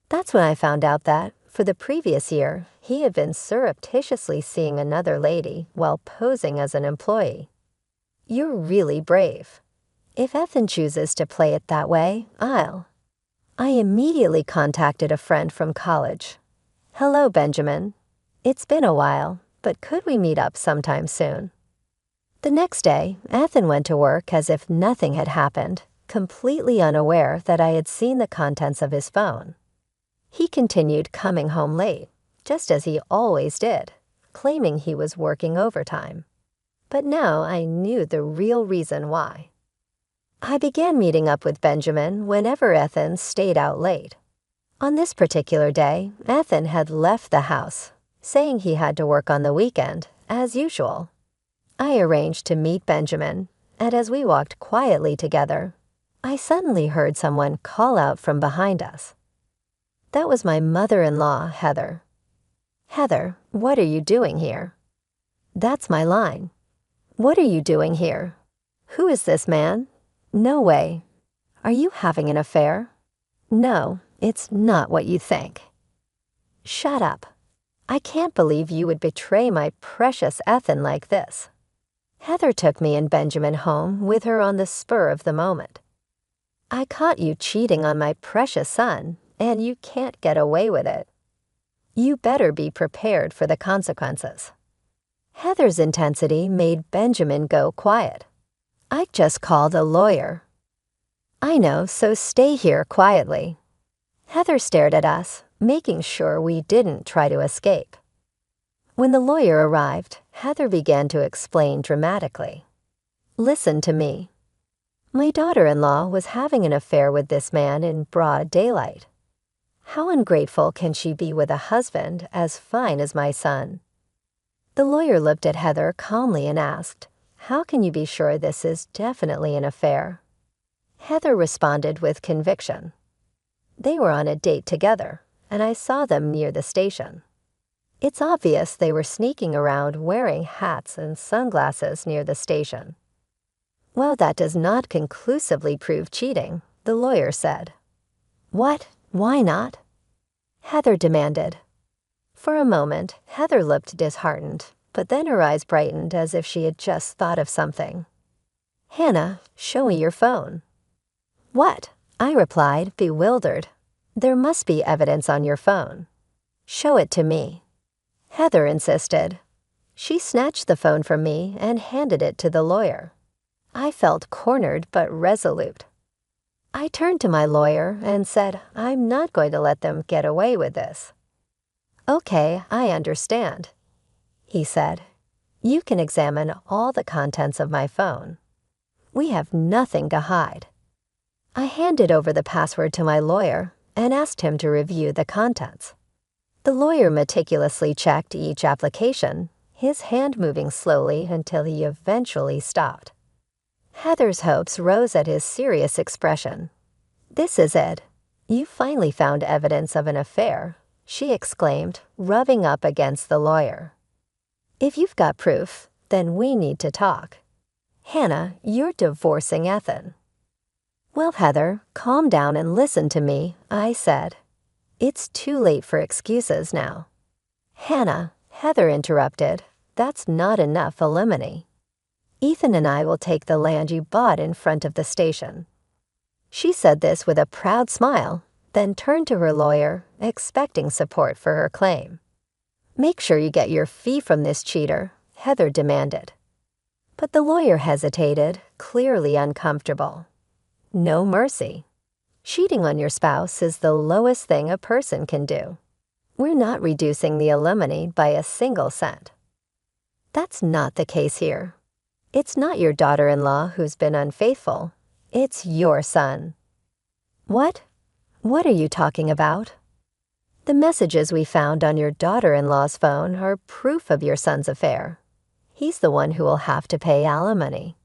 That's when I found out that, for the previous year, he had been surreptitiously seeing another lady while posing as an employee. You're really brave. If Ethan chooses to play it that way, I immediately contacted a friend from college. Hello, Benjamin. It's been a while, but could we meet up sometime soon? The next day, Ethan went to work as if nothing had happened, completely unaware that I had seen the contents of his phone. He continued coming home late, just as he always did, claiming he was working overtime. But now I knew the real reason why. I began meeting up with Benjamin whenever Ethan stayed out late. On this particular day, Ethan had left the house, saying he had to work on the weekend, as usual. I arranged to meet Benjamin, and as we walked quietly together, I suddenly heard someone call out from behind us. That was my mother-in-law, Heather. Heather, what are you doing here? That's my line. What are you doing here? Who is this man? No way. Are you having an affair? No, it's not what you think. Shut up. I can't believe you would betray my precious Ethan like this. Heather took me and Benjamin home with her on the spur of the moment. I caught you cheating on my precious son, and you can't get away with it. You better be prepared for the consequences. Heather's intensity made Benjamin go quiet. I just called a lawyer. I know, so stay here quietly. Heather stared at us, making sure we didn't try to escape. When the lawyer arrived, Heather began to explain dramatically. Listen to me. My daughter-in-law was having an affair with this man in broad daylight. How ungrateful can she be with a husband as fine as my son? The lawyer looked at Heather calmly and asked, How can you be sure this is definitely an affair? Heather responded with conviction. They were on a date together, and I saw them near the station. It's obvious they were sneaking around wearing hats and sunglasses near the station. Well, that does not conclusively prove cheating, the lawyer said. What? Why not? Heather demanded. For a moment, Heather looked disheartened, but then her eyes brightened as if she had just thought of something. Hannah, show me your phone. What? I replied, bewildered. There must be evidence on your phone. Show it to me. Heather insisted. She snatched the phone from me and handed it to the lawyer. I felt cornered but resolute. I turned to my lawyer and said, I'm not going to let them get away with this. Okay, I understand, he said. You can examine all the contents of my phone. We have nothing to hide. I handed over the password to my lawyer and asked him to review the contents. The lawyer meticulously checked each application, his hand moving slowly until he eventually stopped. Heather's hopes rose at his serious expression. This is it. You finally found evidence of an affair, she exclaimed, rubbing up against the lawyer. If you've got proof, then we need to talk. Hannah, you're divorcing Ethan. Well, Heather, calm down and listen to me, I said. It's too late for excuses now. Hannah, Heather interrupted, that's not enough alimony. Ethan and I will take the land you bought in front of the station. She said this with a proud smile, then turned to her lawyer, expecting support for her claim. Make sure you get your fee from this cheater, Heather demanded. But the lawyer hesitated, clearly uncomfortable. No mercy. Cheating on your spouse is the lowest thing a person can do. We're not reducing the alimony by a single cent. That's not the case here. It's not your daughter-in-law who's been unfaithful. It's your son. What? What are you talking about? The messages we found on your daughter-in-law's phone are proof of your son's affair. He's the one who will have to pay alimony.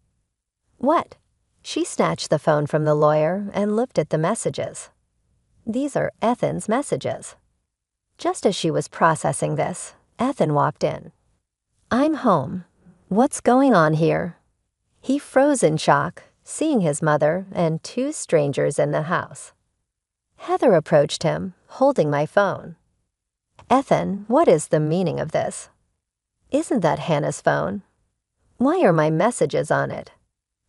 What? She snatched the phone from the lawyer and looked at the messages. These are Ethan's messages. Just as she was processing this, Ethan walked in. I'm home. What's going on here? He froze in shock, seeing his mother and two strangers in the house. Heather approached him, holding my phone. Ethan, what is the meaning of this? Isn't that Hannah's phone? Why are my messages on it?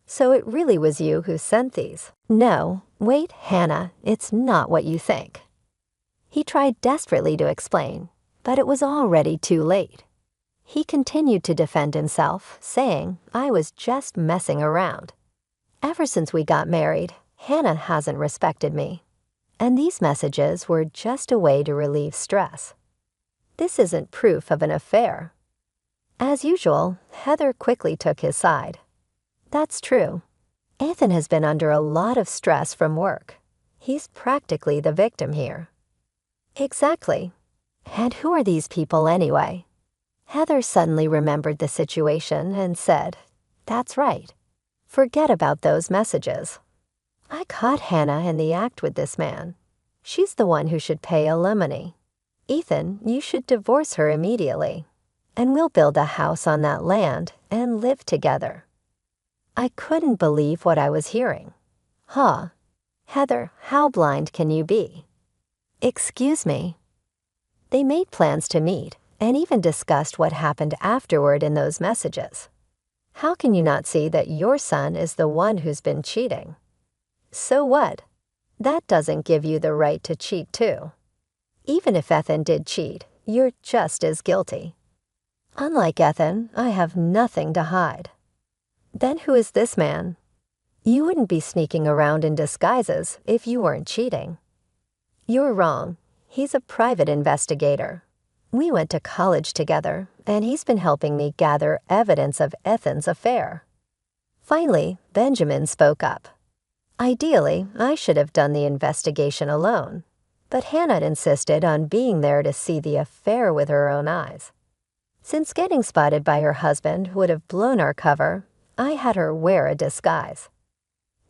So it really was you who sent these? No, wait, Hannah, it's not what you think. He tried desperately to explain, but it was already too late. He continued to defend himself, saying I was just messing around. Ever since we got married, Hannah hasn't respected me. And these messages were just a way to relieve stress. This isn't proof of an affair. As usual, Heather quickly took his side. That's true. Ethan has been under a lot of stress from work. He's practically the victim here. Exactly. And who are these people anyway? Heather suddenly remembered the situation and said, That's right. Forget about those messages. I caught Hannah in the act with this man. She's the one who should pay alimony. Ethan, you should divorce her immediately, and we'll build a house on that land and live together. I couldn't believe what I was hearing. Huh? Heather, how blind can you be? Excuse me. They made plans to meet and even discussed what happened afterward in those messages. How can you not see that your son is the one who's been cheating? So what? That doesn't give you the right to cheat too. Even if Ethan did cheat, you're just as guilty. Unlike Ethan, I have nothing to hide. Then who is this man? You wouldn't be sneaking around in disguises if you weren't cheating. You're wrong. He's a private investigator. We went to college together, and he's been helping me gather evidence of Ethan's affair. Finally, Benjamin spoke up. Ideally, I should have done the investigation alone, but Hannah insisted on being there to see the affair with her own eyes. Since getting spotted by her husband would have blown our cover, I had her wear a disguise.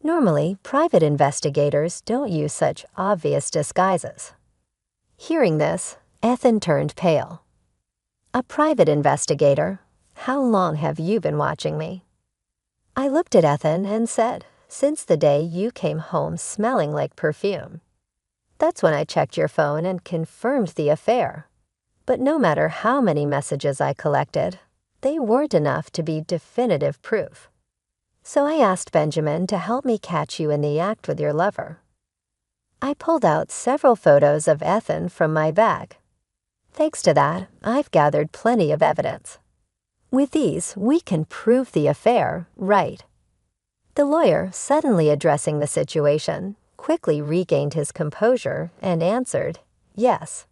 Normally, private investigators don't use such obvious disguises. Hearing this, Ethan turned pale. A private investigator? How long have you been watching me? I looked at Ethan and said, since the day you came home smelling like perfume. That's when I checked your phone and confirmed the affair. But no matter how many messages I collected, they weren't enough to be definitive proof. So I asked Benjamin to help me catch you in the act with your lover. I pulled out several photos of Ethan from my bag. Thanks to that, I've gathered plenty of evidence. With these, we can prove the affair, right? The lawyer, suddenly addressing the situation, quickly regained his composure and answered, yes.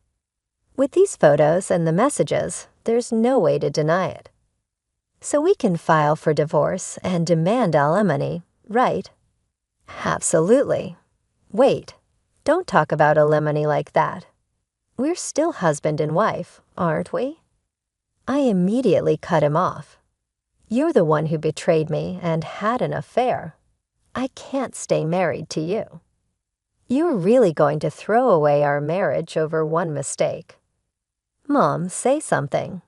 With these photos and the messages, there's no way to deny it. So we can file for divorce and demand alimony, right? Absolutely. Wait, don't talk about alimony like that. We're still husband and wife, aren't we? I immediately cut him off. You're the one who betrayed me and had an affair. I can't stay married to you. You're really going to throw away our marriage over one mistake. Mom, say something.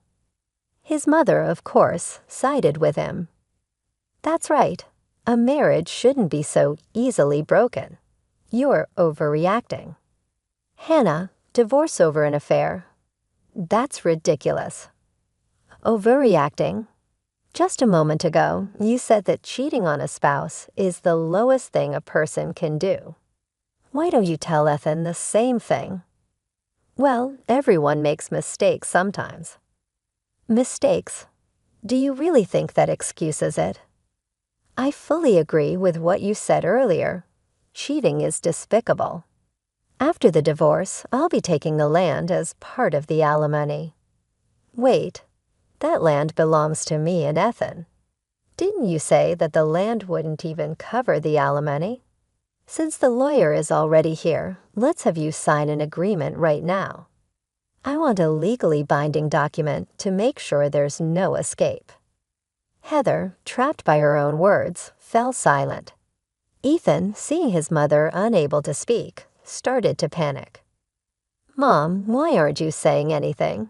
His mother, of course, sided with him. That's right. A marriage shouldn't be so easily broken. You're overreacting. Hannah, divorce over an affair. That's ridiculous. Overreacting? Just a moment ago, you said that cheating on a spouse is the lowest thing a person can do. Why don't you tell Ethan the same thing? Well, everyone makes mistakes sometimes. Mistakes? Do you really think that excuses it? I fully agree with what you said earlier. Cheating is despicable. After the divorce, I'll be taking the land as part of the alimony. Wait, that land belongs to me and Ethan. Didn't you say that the land wouldn't even cover the alimony? Since the lawyer is already here, let's have you sign an agreement right now. I want a legally binding document to make sure there's no escape. Heather, trapped by her own words, fell silent. Ethan, seeing his mother unable to speak, started to panic. Mom, why aren't you saying anything?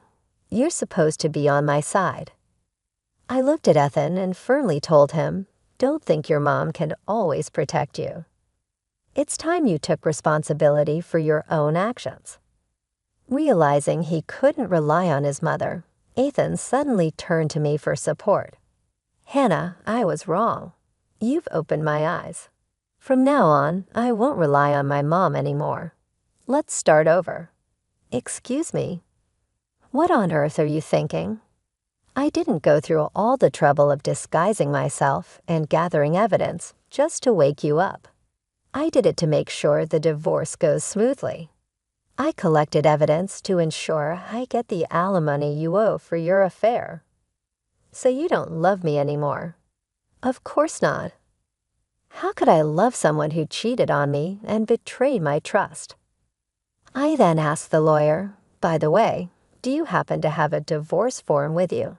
You're supposed to be on my side. I looked at Ethan and firmly told him, don't think your mom can always protect you. It's time you took responsibility for your own actions. Realizing he couldn't rely on his mother, Ethan suddenly turned to me for support. Hannah, I was wrong. You've opened my eyes. From now on, I won't rely on my mom anymore. Let's start over. Excuse me. What on earth are you thinking? I didn't go through all the trouble of disguising myself and gathering evidence just to wake you up. I did it to make sure the divorce goes smoothly. I collected evidence to ensure I get the alimony you owe for your affair. So you don't love me anymore? Of course not. How could I love someone who cheated on me and betrayed my trust? I then asked the lawyer, by the way, do you happen to have a divorce form with you?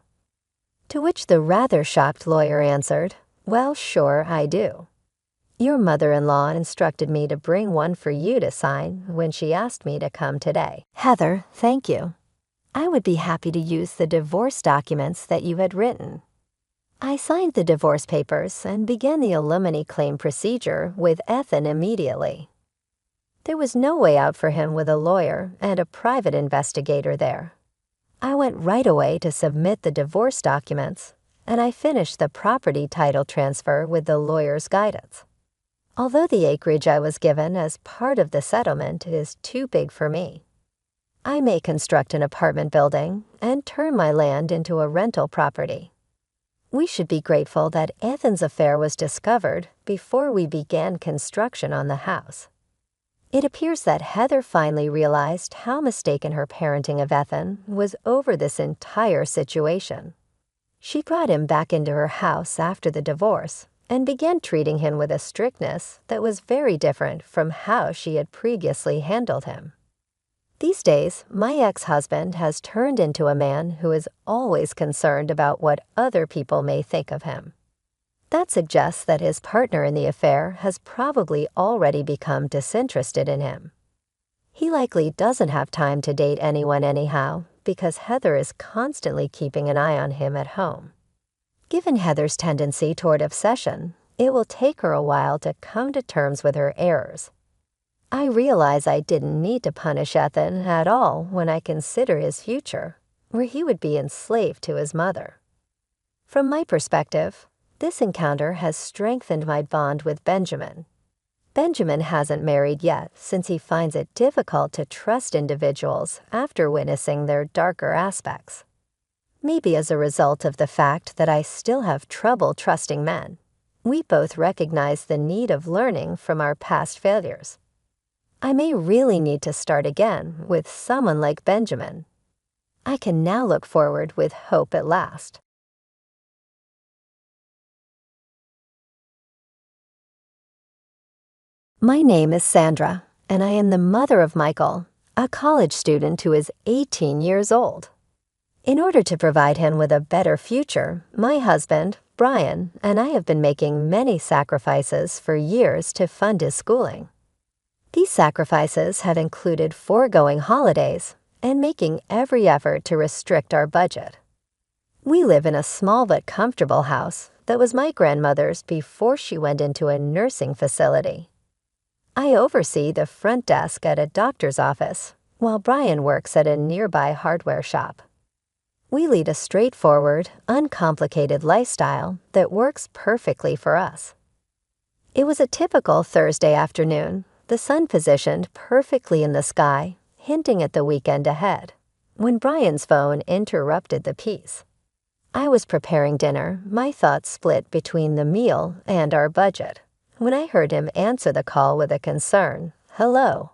To which the rather shocked lawyer answered, well, sure, I do. Your mother-in-law instructed me to bring one for you to sign when she asked me to come today. Heather, thank you. I would be happy to use the divorce documents that you had written. I signed the divorce papers and began the alimony claim procedure with Ethan immediately. There was no way out for him with a lawyer and a private investigator there. I went right away to submit the divorce documents, and I finished the property title transfer with the lawyer's guidance. Although the acreage I was given as part of the settlement is too big for me, I may construct an apartment building and turn my land into a rental property. We should be grateful that Ethan's affair was discovered before we began construction on the house. It appears that Heather finally realized how mistaken her parenting of Ethan was over this entire situation. She brought him back into her house after the divorce and began treating him with a strictness that was very different from how she had previously handled him. These days, my ex-husband has turned into a man who is always concerned about what other people may think of him. That suggests that his partner in the affair has probably already become disinterested in him. He likely doesn't have time to date anyone anyhow because Heather is constantly keeping an eye on him at home. Given Heather's tendency toward obsession, it will take her a while to come to terms with her errors. I realize I didn't need to punish Ethan at all when I consider his future, where he would be enslaved to his mother. From my perspective, this encounter has strengthened my bond with Benjamin. Benjamin hasn't married yet since he finds it difficult to trust individuals after witnessing their darker aspects. Maybe as a result of the fact that I still have trouble trusting men, we both recognize the need of learning from our past failures. I may really need to start again with someone like Benjamin. I can now look forward with hope at last. My name is Sandra, and I am the mother of Michael, a college student who is 18 years old. In order to provide him with a better future, my husband, Brian, and I have been making many sacrifices for years to fund his schooling. These sacrifices have included foregoing holidays and making every effort to restrict our budget. We live in a small but comfortable house that was my grandmother's before she went into a nursing facility. I oversee the front desk at a doctor's office, while Brian works at a nearby hardware shop. We lead a straightforward, uncomplicated lifestyle that works perfectly for us. It was a typical Thursday afternoon, the sun positioned perfectly in the sky, hinting at the weekend ahead, when Brian's phone interrupted the peace. I was preparing dinner, my thoughts split between the meal and our budget, when I heard him answer the call with a concerned, "Hello."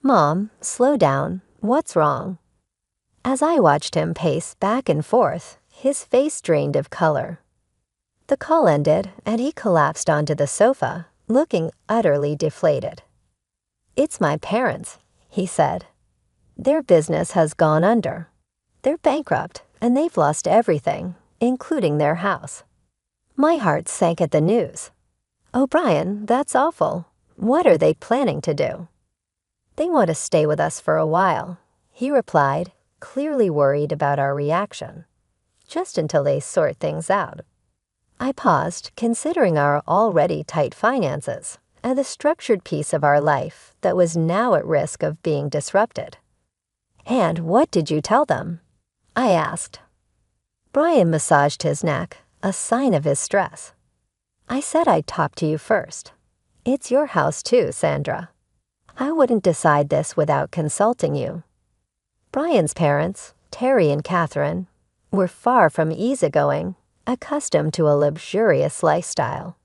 "Mom, slow down. What's wrong?" As I watched him pace back and forth, his face drained of color. The call ended, and he collapsed onto the sofa, looking utterly deflated. "It's my parents," he said. "Their business has gone under. They're bankrupt, and they've lost everything, including their house." My heart sank at the news. "Oh, Brian, that's awful. What are they planning to do?" "They want to stay with us for a while," he replied, clearly worried about our reaction. "Just until they sort things out." I paused, considering our already tight finances and the structured piece of our life that was now at risk of being disrupted. "And what did you tell them?" I asked. Brian massaged his neck, a sign of his stress. "I said I'd talk to you first. It's your house too, Sandra. I wouldn't decide this without consulting you." Brian's parents, Terry and Catherine, were far from easygoing, accustomed to a luxurious lifestyle.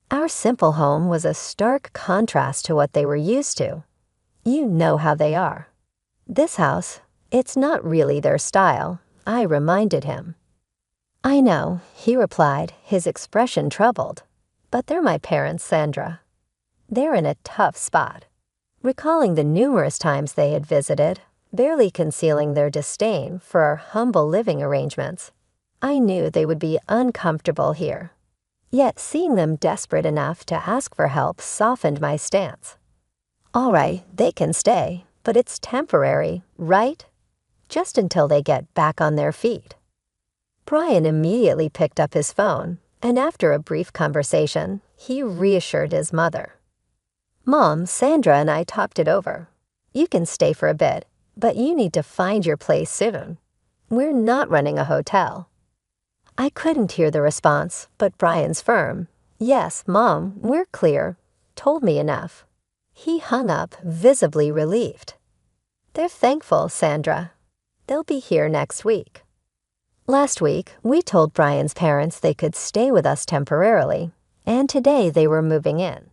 Our simple home was a stark contrast to what they were used to. You know how they are. "This house, it's not really their style," I reminded him. "I know," he replied, his expression troubled. "But they're my parents, Sandra. They're in a tough spot." Recalling the numerous times they had visited, barely concealing their disdain for our humble living arrangements, I knew they would be uncomfortable here. Yet seeing them desperate enough to ask for help softened my stance. "All right, they can stay, but it's temporary, right? Just until they get back on their feet." Brian immediately picked up his phone, and after a brief conversation, he reassured his mother. "Mom, Sandra and I talked it over. You can stay for a bit, but you need to find your place soon. We're not running a hotel." I couldn't hear the response, but Brian's firm, "Yes, Mom, we're clear," told me enough. He hung up, visibly relieved. "They're thankful, Sandra. They'll be here next week." Last week, we told Brian's parents they could stay with us temporarily, and today they were moving in.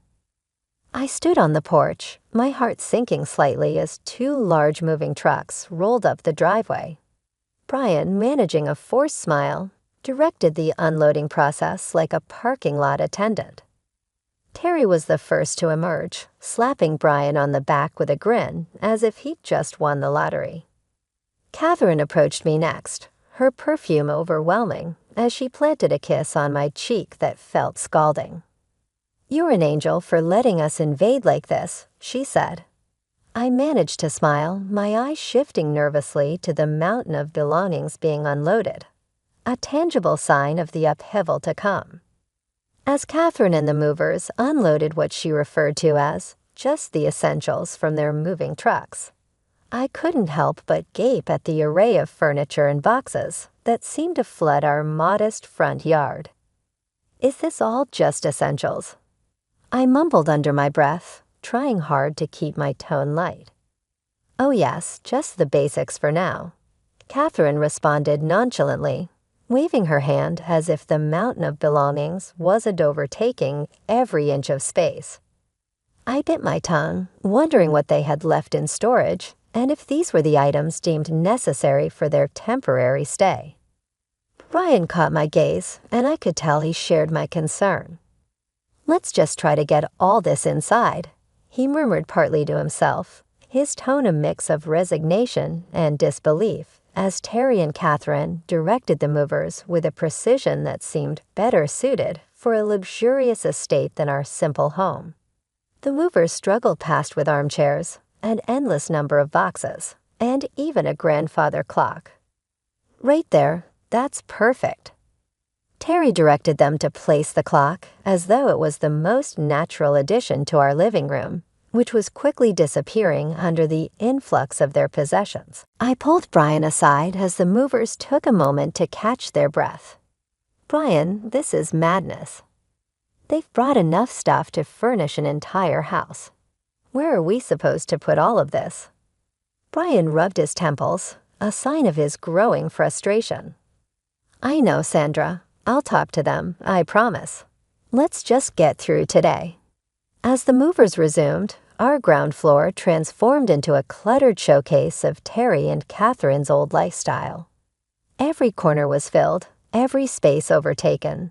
I stood on the porch, my heart sinking slightly as two large moving trucks rolled up the driveway. Brian, managing a forced smile, directed the unloading process like a parking lot attendant. Terry was the first to emerge, slapping Brian on the back with a grin as if he'd just won the lottery. Catherine approached me next, her perfume overwhelming, as she planted a kiss on my cheek that felt scalding. "You're an angel for letting us invade like this," she said. I managed to smile, my eyes shifting nervously to the mountain of belongings being unloaded, a tangible sign of the upheaval to come. As Catherine and the movers unloaded what she referred to as just the essentials from their moving trucks, I couldn't help but gape at the array of furniture and boxes that seemed to flood our modest front yard. "Is this all just essentials?" I mumbled under my breath, trying hard to keep my tone light. "Oh yes, just the basics for now," Catherine responded nonchalantly, waving her hand as if the mountain of belongings wasn't overtaking every inch of space. I bit my tongue, wondering what they had left in storage and if these were the items deemed necessary for their temporary stay. Brian caught my gaze, and I could tell he shared my concern. "Let's just try to get all this inside," he murmured partly to himself, his tone a mix of resignation and disbelief, as Terry and Catherine directed the movers with a precision that seemed better suited for a luxurious estate than our simple home. The movers struggled past with armchairs, an endless number of boxes, and even a grandfather clock. "Right there, that's perfect." Terry directed them to place the clock as though it was the most natural addition to our living room, which was quickly disappearing under the influx of their possessions. I pulled Brian aside as the movers took a moment to catch their breath. "Brian, this is madness. They've brought enough stuff to furnish an entire house. Where are we supposed to put all of this?" Brian rubbed his temples, a sign of his growing frustration. "I know, Sandra. I'll talk to them, I promise. Let's just get through today." As the movers resumed, our ground floor transformed into a cluttered showcase of Terry and Catherine's old lifestyle. Every corner was filled, every space overtaken.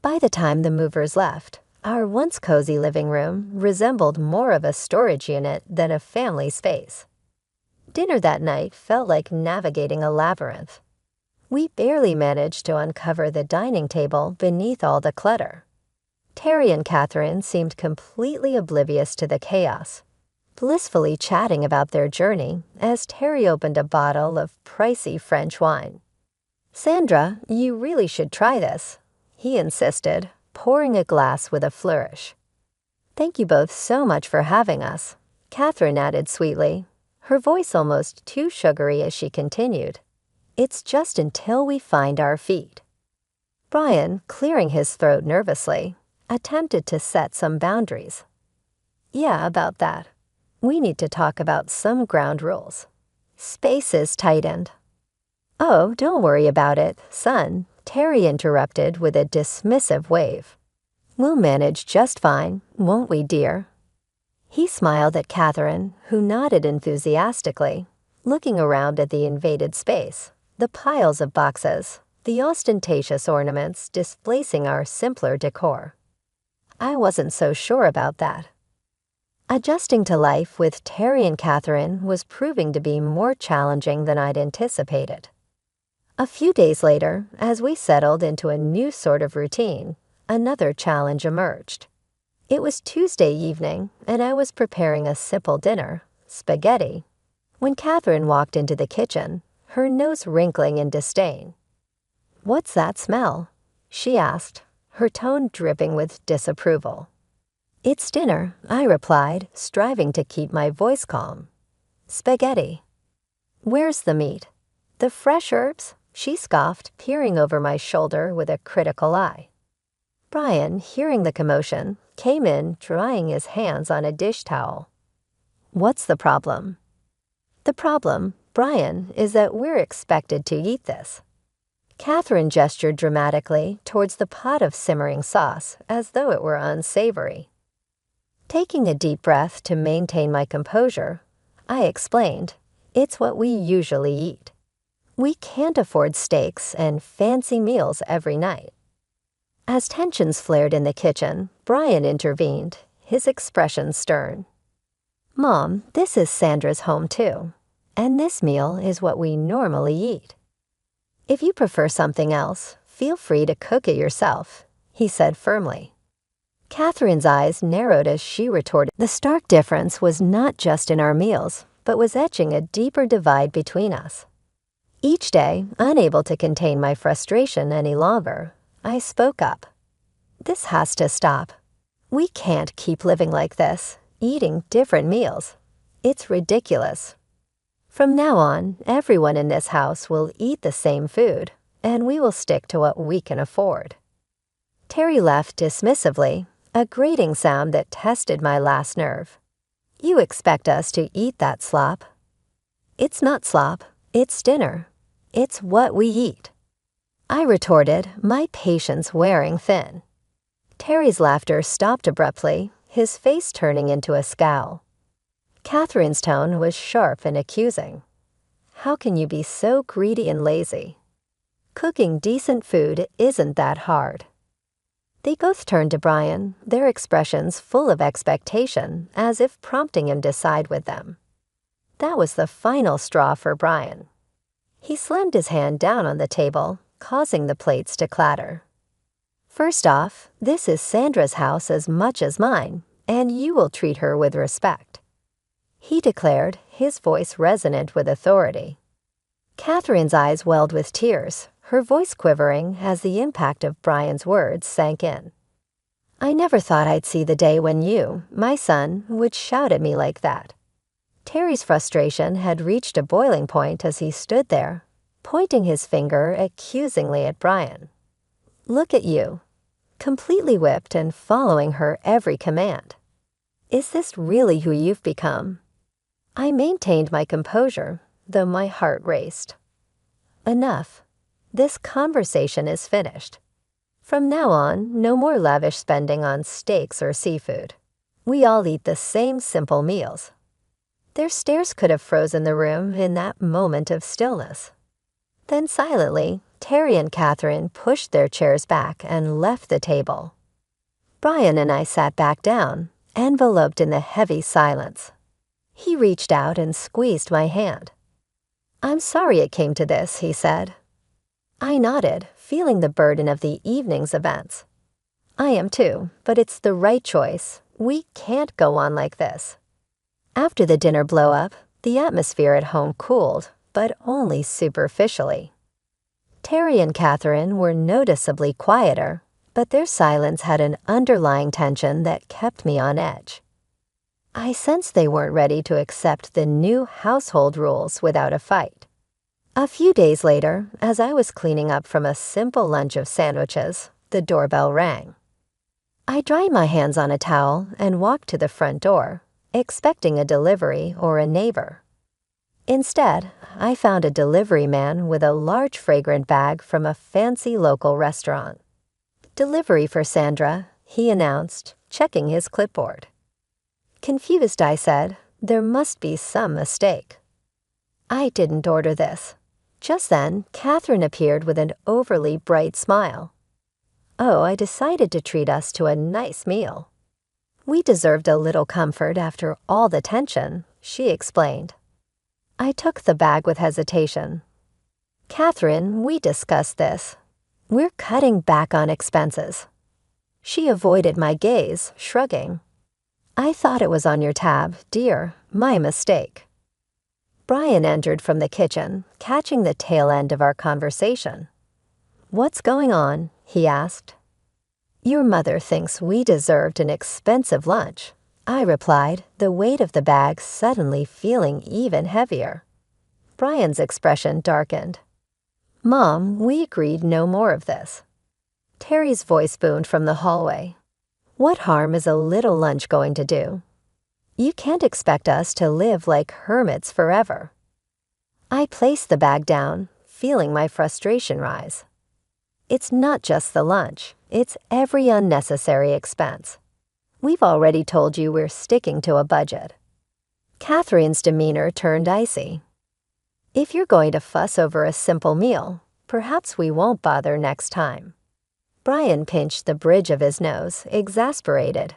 By the time the movers left, our once cozy living room resembled more of a storage unit than a family space. Dinner that night felt like navigating a labyrinth. We barely managed to uncover the dining table beneath all the clutter. Terry and Catherine seemed completely oblivious to the chaos, blissfully chatting about their journey as Terry opened a bottle of pricey French wine. "Sandra, you really should try this," he insisted, pouring a glass with a flourish. "Thank you both so much for having us," Catherine added sweetly, her voice almost too sugary as she continued. "It's just until we find our feet." Brian, clearing his throat nervously, attempted to set some boundaries. "Yeah, about that. We need to talk about some ground rules." Spaces tightened. "Oh, don't worry about it, son," Terry interrupted with a dismissive wave. "We'll manage just fine, won't we, dear?" He smiled at Catherine, who nodded enthusiastically, looking around at the invaded space, the piles of boxes, the ostentatious ornaments displacing our simpler decor. I wasn't so sure about that. Adjusting to life with Terry and Catherine was proving to be more challenging than I'd anticipated. A few days later, as we settled into a new sort of routine, another challenge emerged. It was Tuesday evening, and I was preparing a simple dinner, spaghetti, when Catherine walked into the kitchen, her nose wrinkling in disdain. "What's that smell?" she asked, her tone dripping with disapproval. "It's dinner," I replied, striving to keep my voice calm. "Spaghetti." "Where's the meat?" "The fresh herbs?" she scoffed, peering over my shoulder with a critical eye. Brian, hearing the commotion, came in, drying his hands on a dish towel. "What's the problem?" "The problem, Brian, is that we're expected to eat this." Catherine gestured dramatically towards the pot of simmering sauce, as though it were unsavory. Taking a deep breath to maintain my composure, I explained, "It's what we usually eat. We can't afford steaks and fancy meals every night." As tensions flared in the kitchen, Brian intervened, his expression stern. "Mom, this is Sandra's home too, and this meal is what we normally eat. If you prefer something else, feel free to cook it yourself," he said firmly. Catherine's eyes narrowed as she retorted. The stark difference was not just in our meals, but was etching a deeper divide between us. Each day, unable to contain my frustration any longer, I spoke up. "This has to stop. We can't keep living like this, eating different meals. It's ridiculous. From now on, everyone in this house will eat the same food, and we will stick to what we can afford." Terry laughed dismissively, a grating sound that tested my last nerve. "You expect us to eat that slop?" "It's not slop, it's dinner. It's what we eat," I retorted, my patience wearing thin. Terry's laughter stopped abruptly, his face turning into a scowl. Catherine's tone was sharp and accusing. "How can you be so greedy and lazy? Cooking decent food isn't that hard." They both turned to Brian, their expressions full of expectation, as if prompting him to side with them. That was the final straw for Brian. He slammed his hand down on the table, causing the plates to clatter. "First off, this is Sandra's house as much as mine, and you will treat her with respect," he declared, his voice resonant with authority. Catherine's eyes welled with tears, her voice quivering as the impact of Brian's words sank in. "I never thought I'd see the day when you, my son, would shout at me like that." Terry's frustration had reached a boiling point as he stood there, pointing his finger accusingly at Brian. "Look at you, completely whipped and following her every command. Is this really who you've become?" I maintained my composure, though my heart raced. "Enough. This conversation is finished. From now on, no more lavish spending on steaks or seafood. We all eat the same simple meals. Their stares could have frozen the room in that moment of stillness. Then silently, Terry and Catherine pushed their chairs back and left the table. Brian and I sat back down, enveloped in the heavy silence. He reached out and squeezed my hand. "I'm sorry it came to this," he said. I nodded, feeling the burden of the evening's events. "I am too, but it's the right choice. We can't go on like this." After the dinner blow-up, the atmosphere at home cooled, but only superficially. Terry and Catherine were noticeably quieter, but their silence had an underlying tension that kept me on edge. I sensed they weren't ready to accept the new household rules without a fight. A few days later, as I was cleaning up from a simple lunch of sandwiches, the doorbell rang. I dried my hands on a towel and walked to the front door, expecting a delivery or a neighbor. Instead, I found a delivery man with a large fragrant bag from a fancy local restaurant. "Delivery for Sandra," he announced, checking his clipboard. Confused, I said, "There must be some mistake." "I didn't order this." Just then, Catherine appeared with an overly bright smile. "Oh, I decided to treat us to a nice meal." "We deserved a little comfort after all the tension," she explained. I took the bag with hesitation. "Catherine, we discussed this. We're cutting back on expenses." She avoided my gaze, shrugging. "I thought it was on your tab, dear. My mistake." Brian entered from the kitchen, catching the tail end of our conversation. "What's going on?" he asked. "Your mother thinks we deserved an expensive lunch," I replied, the weight of the bag suddenly feeling even heavier. Brian's expression darkened. "Mom, we agreed no more of this." Terry's voice boomed from the hallway. "What harm is a little lunch going to do? You can't expect us to live like hermits forever." I placed the bag down, feeling my frustration rise. It's not just the lunch, it's every unnecessary expense. We've already told you we're sticking to a budget. Catherine's demeanor turned icy. "If you're going to fuss over a simple meal, perhaps we won't bother next time." Brian pinched the bridge of his nose, exasperated.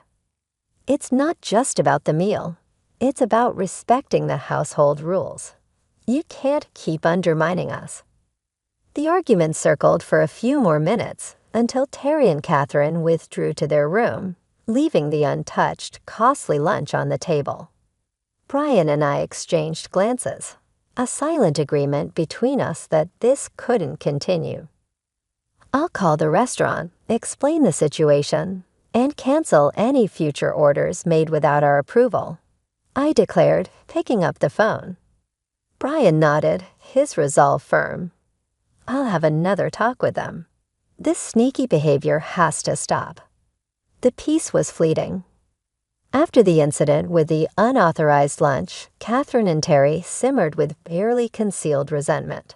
"It's not just about the meal. It's about respecting the household rules. You can't keep undermining us." The argument circled for a few more minutes until Terry and Catherine withdrew to their room, leaving the untouched, costly lunch on the table. Brian and I exchanged glances, a silent agreement between us that this couldn't continue. "I'll call the restaurant, explain the situation, and cancel any future orders made without our approval," I declared, picking up the phone. Brian nodded, his resolve firm. "I'll have another talk with them. This sneaky behavior has to stop." The peace was fleeting. After the incident with the unauthorized lunch, Catherine and Terry simmered with barely concealed resentment.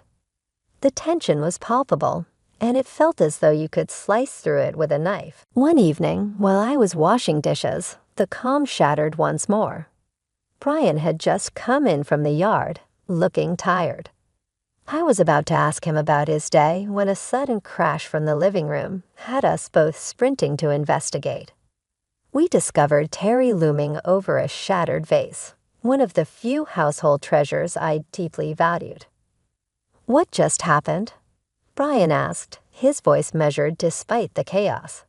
The tension was palpable, and it felt as though you could slice through it with a knife. One evening, while I was washing dishes, the calm shattered once more. Brian had just come in from the yard, looking tired. I was about to ask him about his day when a sudden crash from the living room had us both sprinting to investigate. We discovered Terry looming over a shattered vase, one of the few household treasures I deeply valued. "What just happened?" Brian asked, his voice measured despite the chaos.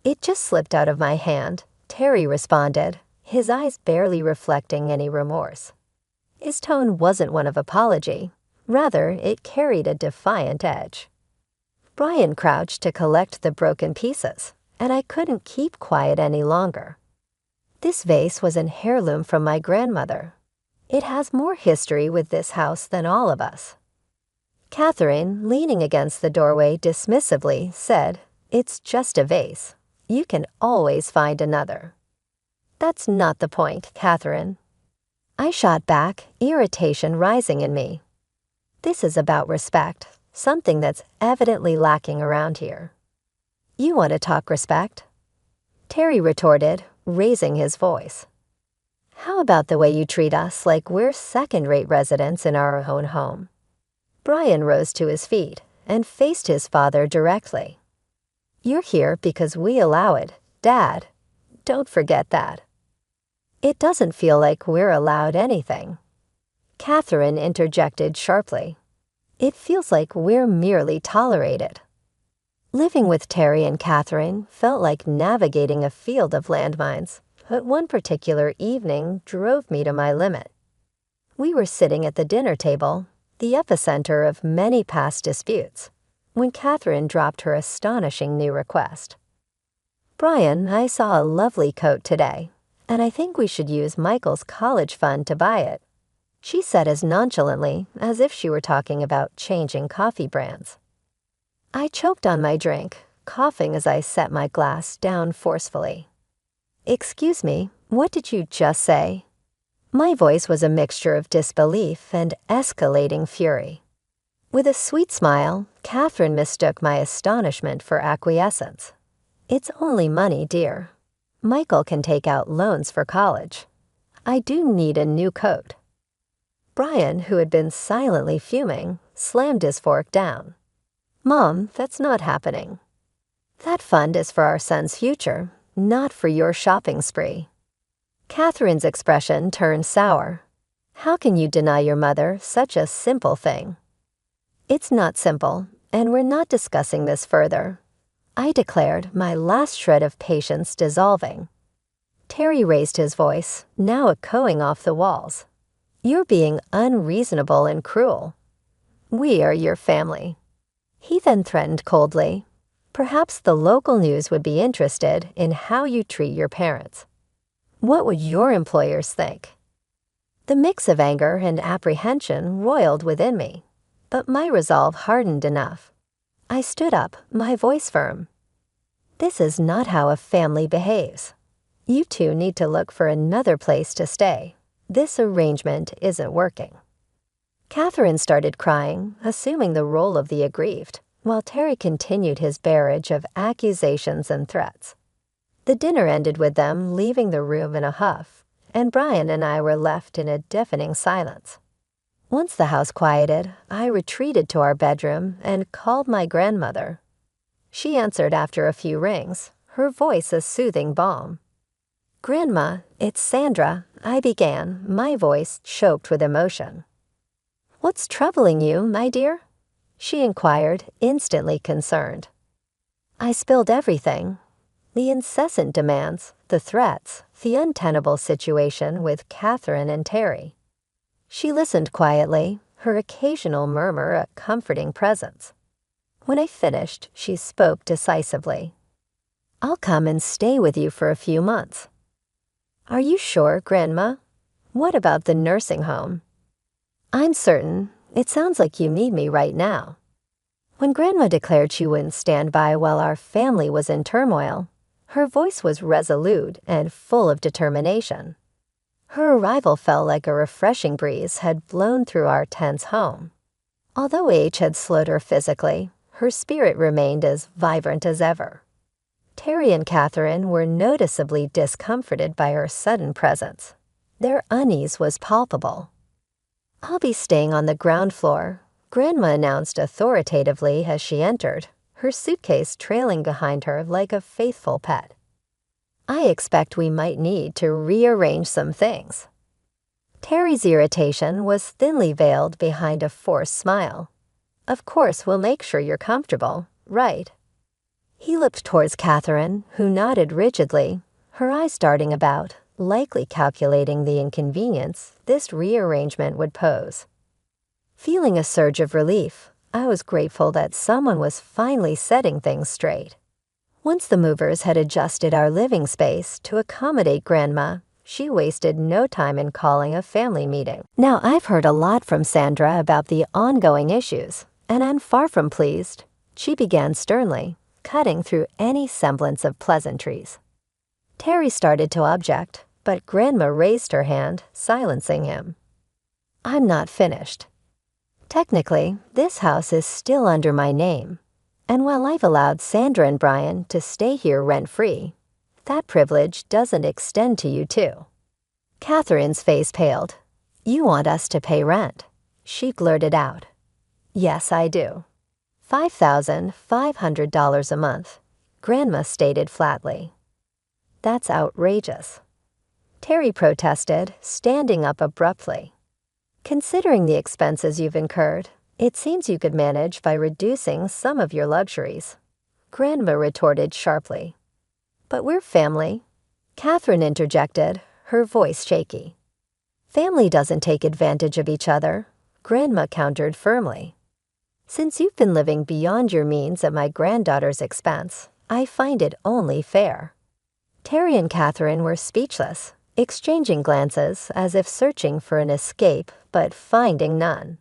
"It just slipped out of my hand," Terry responded, his eyes barely reflecting any remorse. His tone wasn't one of apology. Rather, it carried a defiant edge. Brian crouched to collect the broken pieces, and I couldn't keep quiet any longer. This vase was an heirloom from my grandmother. It has more history with this house than all of us. Catherine, leaning against the doorway dismissively, said, "It's just a vase. You can always find another." "That's not the point, Catherine." I shot back, irritation rising in me. "This is about respect, something that's evidently lacking around here." "You want to talk respect?" Terry retorted, raising his voice. "How about the way you treat us like we're second-rate residents in our own home?" Brian rose to his feet and faced his father directly. "You're here because we allow it, Dad. Don't forget that." "It doesn't feel like we're allowed anything," Catherine interjected sharply. "It feels like we're merely tolerated." Living with Terry and Catherine felt like navigating a field of landmines, but one particular evening drove me to my limit. We were sitting at the dinner table, the epicenter of many past disputes, when Catherine dropped her astonishing new request. "Brian, I saw a lovely coat today, and I think we should use Michael's college fund to buy it," she said as nonchalantly as if she were talking about changing coffee brands. I choked on my drink, coughing as I set my glass down forcefully. "Excuse me, what did you just say?" My voice was a mixture of disbelief and escalating fury. With a sweet smile, Catherine mistook my astonishment for acquiescence. "It's only money, dear. Michael can take out loans for college. I do need a new coat." Brian, who had been silently fuming, slammed his fork down. "Mom, that's not happening. That fund is for our son's future, not for your shopping spree." Catherine's expression turned sour. "How can you deny your mother such a simple thing?" "It's not simple, and we're not discussing this further," I declared, my last shred of patience dissolving. Terry raised his voice, now echoing off the walls. "You're being unreasonable and cruel. We are your family." He then threatened coldly, "Perhaps the local news would be interested in how you treat your parents. What would your employers think?" The mix of anger and apprehension roiled within me, but my resolve hardened enough. I stood up, my voice firm. "This is not how a family behaves. You two need to look for another place to stay. This arrangement isn't working." Catherine started crying, assuming the role of the aggrieved, while Terry continued his barrage of accusations and threats. The dinner ended with them leaving the room in a huff, and Brian and I were left in a deafening silence. Once the house quieted, I retreated to our bedroom and called my grandmother. She answered after a few rings, her voice a soothing balm. "Grandma, it's Sandra," I began, my voice choked with emotion. "What's troubling you, my dear?" she inquired, instantly concerned. I spilled everything. The incessant demands, the threats, the untenable situation with Catherine and Terry. She listened quietly, her occasional murmur a comforting presence. When I finished, she spoke decisively. "I'll come and stay with you for a few months." "Are you sure, Grandma? What about the nursing home?" "I'm certain. It sounds like you need me right now." When Grandma declared she wouldn't stand by while our family was in turmoil, her voice was resolute and full of determination. Her arrival felt like a refreshing breeze had blown through our tense home. Although age had slowed her physically, her spirit remained as vibrant as ever. Terry and Catherine were noticeably discomforted by her sudden presence. Their unease was palpable. "I'll be staying on the ground floor," Grandma announced authoritatively as she entered, her suitcase trailing behind her like a faithful pet. "I expect we might need to rearrange some things." Terry's irritation was thinly veiled behind a forced smile. "Of course, we'll make sure you're comfortable, right?" He looked towards Catherine, who nodded rigidly, her eyes darting about, likely calculating the inconvenience this rearrangement would pose. Feeling a surge of relief, I was grateful that someone was finally setting things straight. Once the movers had adjusted our living space to accommodate Grandma, she wasted no time in calling a family meeting. "Now, I've heard a lot from Sandra about the ongoing issues, and I'm far from pleased," she began sternly, cutting through any semblance of pleasantries. Terry started to object, but Grandma raised her hand, silencing him. "I'm not finished. Technically, this house is still under my name, and while I've allowed Sandra and Brian to stay here rent-free, That privilege doesn't extend to you, too. Catherine's face paled. You want us to pay rent? She blurted out. Yes, I do. $5,500 a month, Grandma stated flatly. That's outrageous. Terry protested, standing up abruptly. Considering the expenses you've incurred, it seems you could manage by reducing some of your luxuries. Grandma retorted sharply. But we're family. Catherine interjected, her voice shaky. Family doesn't take advantage of each other, Grandma countered firmly. Since you've been living beyond your means at my granddaughter's expense, I find it only fair. Terry and Catherine were speechless, exchanging glances as if searching for an escape but finding none.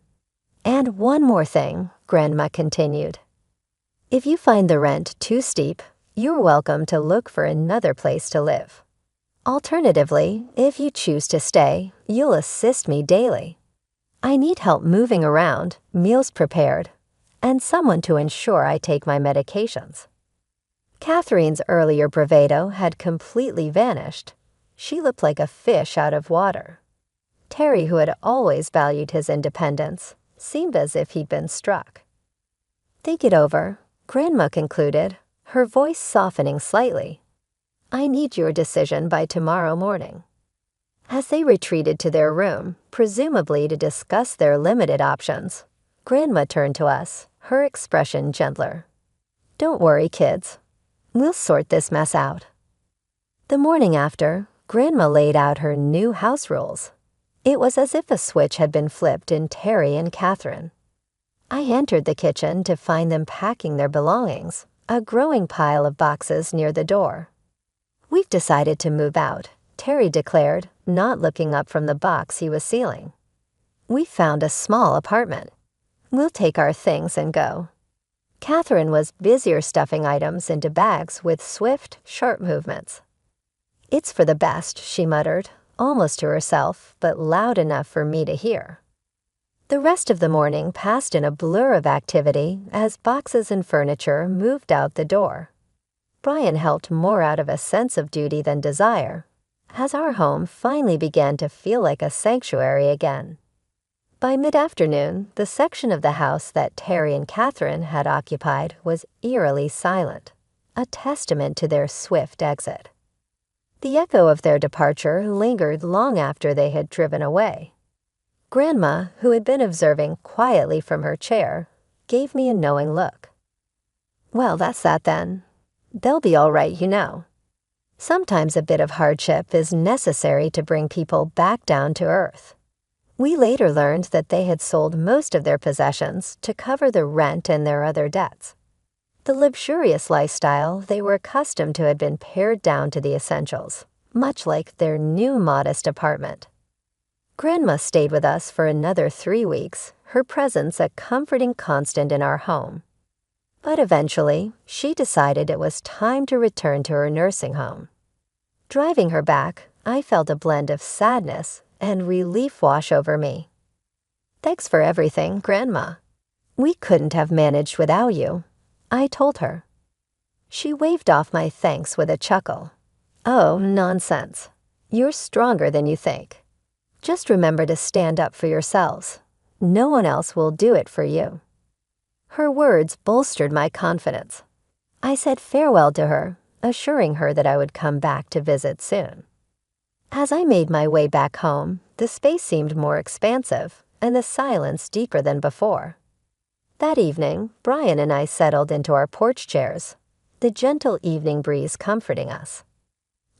And one more thing, Grandma continued. If you find the rent too steep, you're welcome to look for another place to live. Alternatively, if you choose to stay, you'll assist me daily. I need help moving around, meals prepared, and someone to ensure I take my medications. Catherine's earlier bravado had completely vanished. She looked like a fish out of water. Terry, who had always valued his independence, seemed as if he'd been struck. Think it over, Grandma concluded, her voice softening slightly. I need your decision by tomorrow morning. As they retreated to their room, presumably to discuss their limited options, Grandma turned to us, her expression gentler. Don't worry, kids. We'll sort this mess out. The morning after, Grandma laid out her new house rules. It was as if a switch had been flipped in Terry and Catherine. I entered the kitchen to find them packing their belongings, a growing pile of boxes near the door. We've decided to move out, Terry declared, not looking up from the box he was sealing. We found a small apartment. We'll take our things and go. Catherine was busier stuffing items into bags with swift, sharp movements. It's for the best, she muttered, almost to herself, but loud enough for me to hear. The rest of the morning passed in a blur of activity as boxes and furniture moved out the door. Brian helped more out of a sense of duty than desire, as our home finally began to feel like a sanctuary again. By mid-afternoon, the section of the house that Terry and Catherine had occupied was eerily silent, a testament to their swift exit. The echo of their departure lingered long after they had driven away. Grandma, who had been observing quietly from her chair, gave me a knowing look. Well, that's that then. They'll be all right, you know. Sometimes a bit of hardship is necessary to bring people back down to earth. We later learned that they had sold most of their possessions to cover the rent and their other debts. The luxurious lifestyle they were accustomed to had been pared down to the essentials, much like their new modest apartment. Grandma stayed with us for another 3 weeks, her presence a comforting constant in our home. But eventually, she decided it was time to return to her nursing home. Driving her back, I felt a blend of sadness and relief wash over me. Thanks for everything, Grandma. We couldn't have managed without you, I told her. She waved off my thanks with a chuckle. Oh, nonsense. You're stronger than you think. Just remember to stand up for yourselves. No one else will do it for you. Her words bolstered my confidence. I said farewell to her, assuring her that I would come back to visit soon. As I made my way back home, the space seemed more expansive and the silence deeper than before. That evening, Brian and I settled into our porch chairs, the gentle evening breeze comforting us.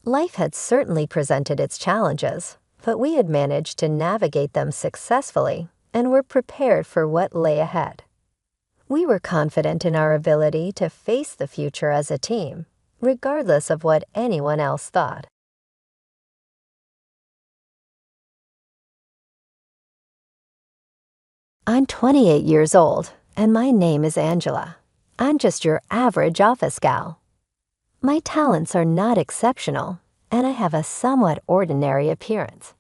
Life had certainly presented its challenges, but we had managed to navigate them successfully and were prepared for what lay ahead. We were confident in our ability to face the future as a team, regardless of what anyone else thought. I'm 28 years old, and my name is Angela. I'm just your average office gal. My talents are not exceptional, and I have a somewhat ordinary appearance.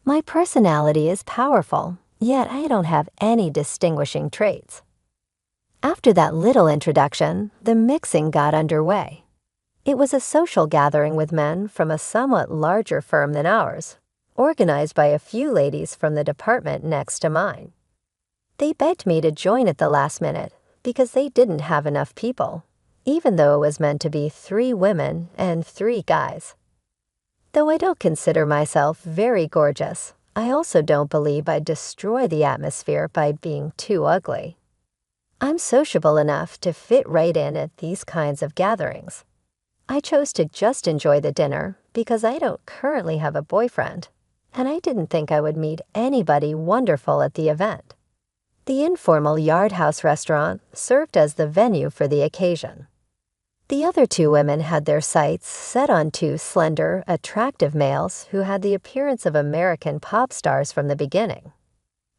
My personality is powerful, yet I don't have any distinguishing traits. After that little introduction, the mixing got underway. It was a social gathering with men from a somewhat larger firm than ours, organized by a few ladies from the department next to mine. They begged me to join at the last minute because they didn't have enough people, even though it was meant to be 3 women and 3 guys. Though I don't consider myself very gorgeous, I also don't believe I'd destroy the atmosphere by being too ugly. I'm sociable enough to fit right in at these kinds of gatherings. I chose to just enjoy the dinner because I don't currently have a boyfriend, and I didn't think I would meet anybody wonderful at the event. The informal Yard House restaurant served as the venue for the occasion. The other 2 women had their sights set on 2 slender, attractive males who had the appearance of American pop stars from the beginning.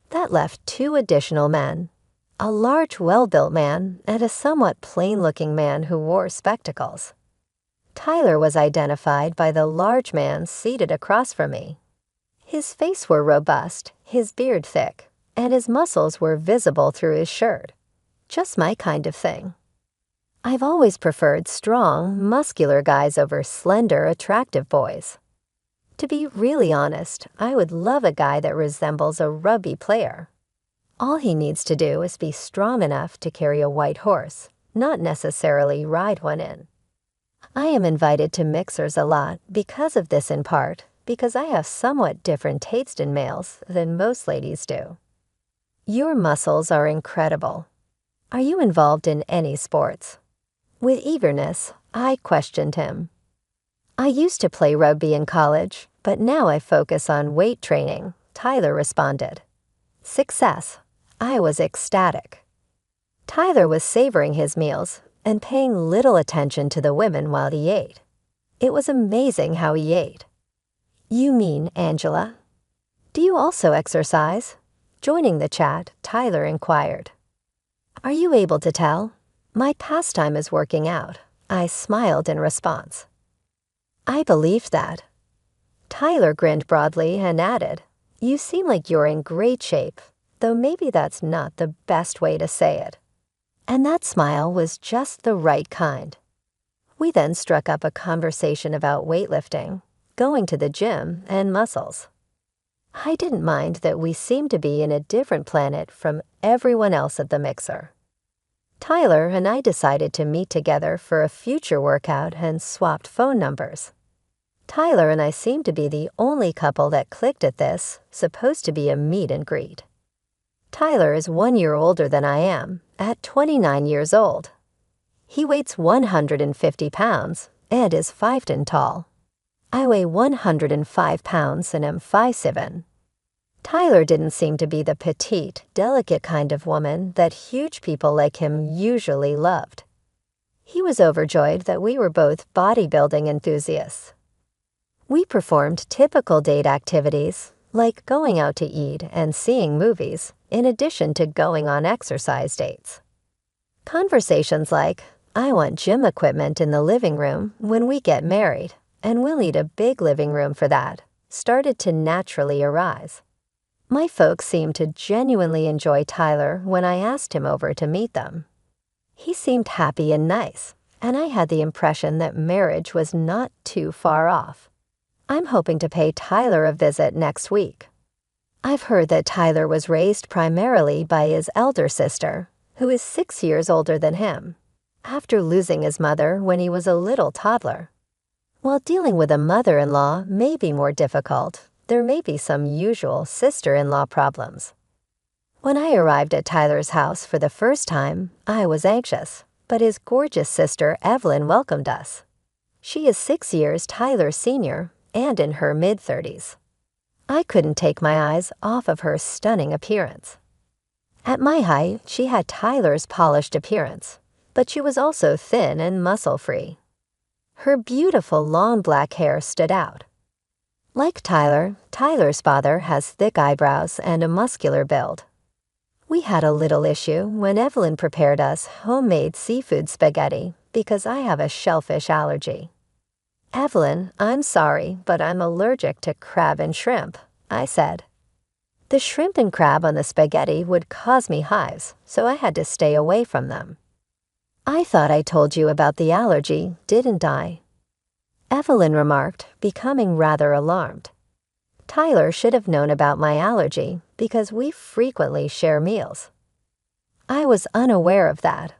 That left 2 additional men, a large, well-built man and a somewhat plain-looking man who wore spectacles. Tyler was identified by the large man seated across from me. His face were robust, his beard thick, and his muscles were visible through his shirt. Just my kind of thing. I've always preferred strong, muscular guys over slender, attractive boys. To be really honest, I would love a guy that resembles a rugby player. All he needs to do is be strong enough to carry a white horse, not necessarily ride one in. I am invited to mixers a lot because of this, in part because I have somewhat different taste in males than most ladies do. Your muscles are incredible. Are you involved in any sports? With eagerness, I questioned him. I used to play rugby in college, but now I focus on weight training, Tyler responded. Success. I was ecstatic. Tyler was savoring his meals and paying little attention to the women while he ate. It was amazing how he ate. You mean, Angela? Do you also exercise? Joining the chat, Tyler inquired. Are you able to tell? My pastime is working out. I smiled in response. I believed that. Tyler grinned broadly and added, You seem like you're in great shape, though maybe that's not the best way to say it. And that smile was just the right kind. We then struck up a conversation about weightlifting, going to the gym, and muscles. I didn't mind that we seemed to be in a different planet from everyone else at the mixer. Tyler and I decided to meet together for a future workout and swapped phone numbers. Tyler and I seemed to be the only couple that clicked at this, supposed to be a meet and greet. Tyler is 1 year older than I am, at 29 years old. He weighs 150 pounds and is 5'10" tall. I weigh 105 pounds and am 5'7". Tyler didn't seem to be the petite, delicate kind of woman that huge people like him usually loved. He was overjoyed that we were both bodybuilding enthusiasts. We performed typical date activities, like going out to eat and seeing movies, in addition to going on exercise dates. Conversations like, I want gym equipment in the living room when we get married, and we'll need a big living room for that, started to naturally arise. My folks seemed to genuinely enjoy Tyler when I asked him over to meet them. He seemed happy and nice, and I had the impression that marriage was not too far off. I'm hoping to pay Tyler a visit next week. I've heard that Tyler was raised primarily by his elder sister, who is 6 years older than him, after losing his mother when he was a little toddler. While dealing with a mother-in-law may be more difficult, there may be some usual sister-in-law problems. When I arrived at Tyler's house for the first time, I was anxious, but his gorgeous sister Evelyn welcomed us. She is 6 years Tyler's senior and in her mid-30s. I couldn't take my eyes off of her stunning appearance. At my height, she had Tyler's polished appearance, but she was also thin and muscle-free. Her beautiful long black hair stood out. Like Tyler, Tyler's father has thick eyebrows and a muscular build. We had a little issue when Evelyn prepared us homemade seafood spaghetti because I have a shellfish allergy. Evelyn, I'm sorry, but I'm allergic to crab and shrimp, I said. The shrimp and crab on the spaghetti would cause me hives, so I had to stay away from them. I thought I told you about the allergy, didn't I? Evelyn remarked, becoming rather alarmed. Tyler should have known about my allergy because we frequently share meals. I was unaware of that.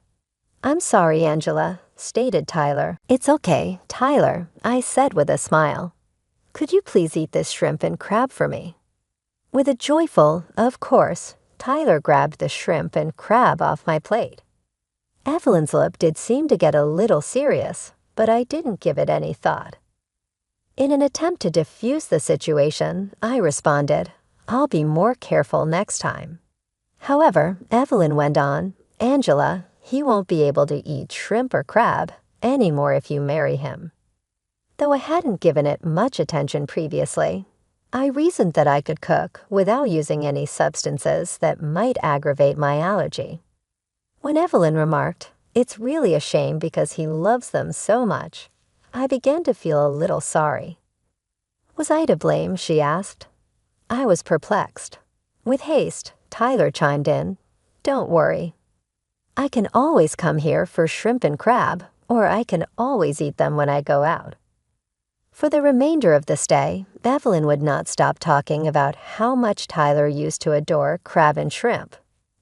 I'm sorry, Angela, stated Tyler. It's okay, Tyler, I said with a smile. Could you please eat this shrimp and crab for me? With a joyful, of course, Tyler grabbed the shrimp and crab off my plate. Evelyn's lip did seem to get a little serious, but I didn't give it any thought. In an attempt to diffuse the situation, I responded, I'll be more careful next time. However, Evelyn went on, Angela, he won't be able to eat shrimp or crab anymore if you marry him. Though I hadn't given it much attention previously, I reasoned that I could cook without using any substances that might aggravate my allergy. When Evelyn remarked, it's really a shame because he loves them so much, I began to feel a little sorry. Was I to blame, she asked. I was perplexed. With haste, Tyler chimed in, Don't worry. I can always come here for shrimp and crab, or I can always eat them when I go out. For the remainder of the stay, Evelyn would not stop talking about how much Tyler used to adore crab and shrimp,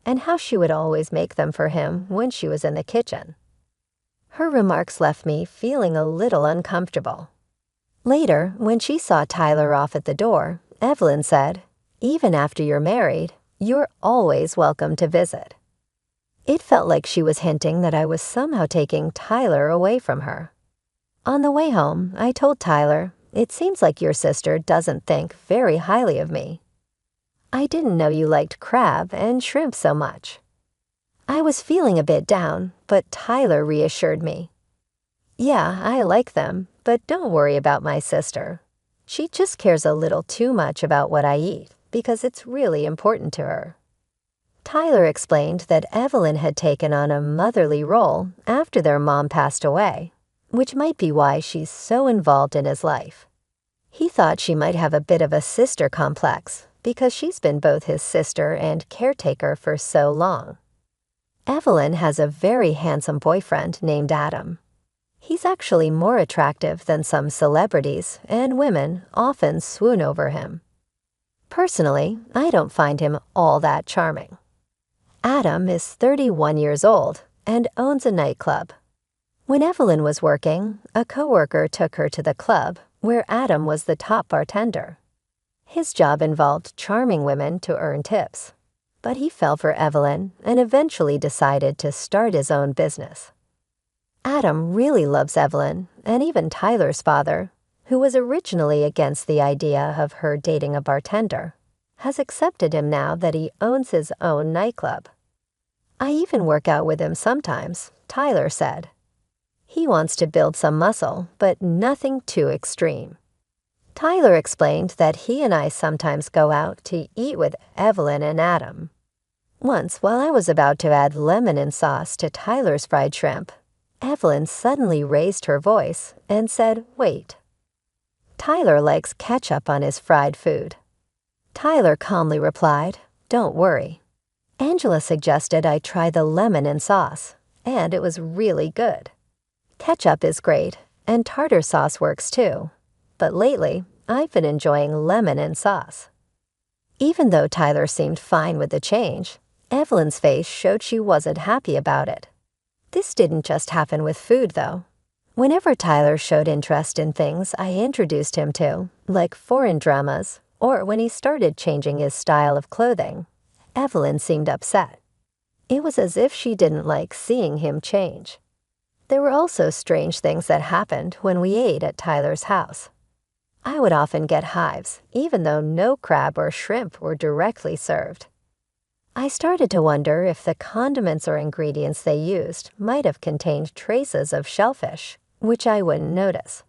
and how she would always make them for him when she was in the kitchen. Her remarks left me feeling a little uncomfortable. Later, when she saw Tyler off at the door, Evelyn said, Even after you're married, you're always welcome to visit. It felt like she was hinting that I was somehow taking Tyler away from her. On the way home, I told Tyler, It seems like your sister doesn't think very highly of me. I didn't know you liked crab and shrimp so much. I was feeling a bit down, but Tyler reassured me. Yeah, I like them, but don't worry about my sister. She just cares a little too much about what I eat because it's really important to her. Tyler explained that Evelyn had taken on a motherly role after their mom passed away, which might be why she's so involved in his life. He thought she might have a bit of a sister complex because she's been both his sister and caretaker for so long. Evelyn has a very handsome boyfriend named Adam. He's actually more attractive than some celebrities, and women often swoon over him. Personally, I don't find him all that charming. Adam is 31 years old and owns a nightclub. When Evelyn was working, a coworker took her to the club where Adam was the top bartender. His job involved charming women to earn tips, but he fell for Evelyn and eventually decided to start his own business. Adam really loves Evelyn, and even Tyler's father, who was originally against the idea of her dating a bartender, has accepted him now that he owns his own nightclub. I even work out with him sometimes, Tyler said. He wants to build some muscle, but nothing too extreme. Tyler explained that he and I sometimes go out to eat with Evelyn and Adam. Once, while I was about to add lemon and sauce to Tyler's fried shrimp, Evelyn suddenly raised her voice and said, Wait. Tyler likes ketchup on his fried food. Tyler calmly replied, Don't worry. Angela suggested I try the lemon and sauce, and it was really good. Ketchup is great, and tartar sauce works too, but lately I've been enjoying lemon and sauce. Even though Tyler seemed fine with the change, Evelyn's face showed she wasn't happy about it. This didn't just happen with food, though. Whenever Tyler showed interest in things I introduced him to, like foreign dramas, or when he started changing his style of clothing, Evelyn seemed upset. It was as if she didn't like seeing him change. There were also strange things that happened when we ate at Tyler's house. I would often get hives, even though no crab or shrimp were directly served. I started to wonder if the condiments or ingredients they used might have contained traces of shellfish, which I wouldn't notice.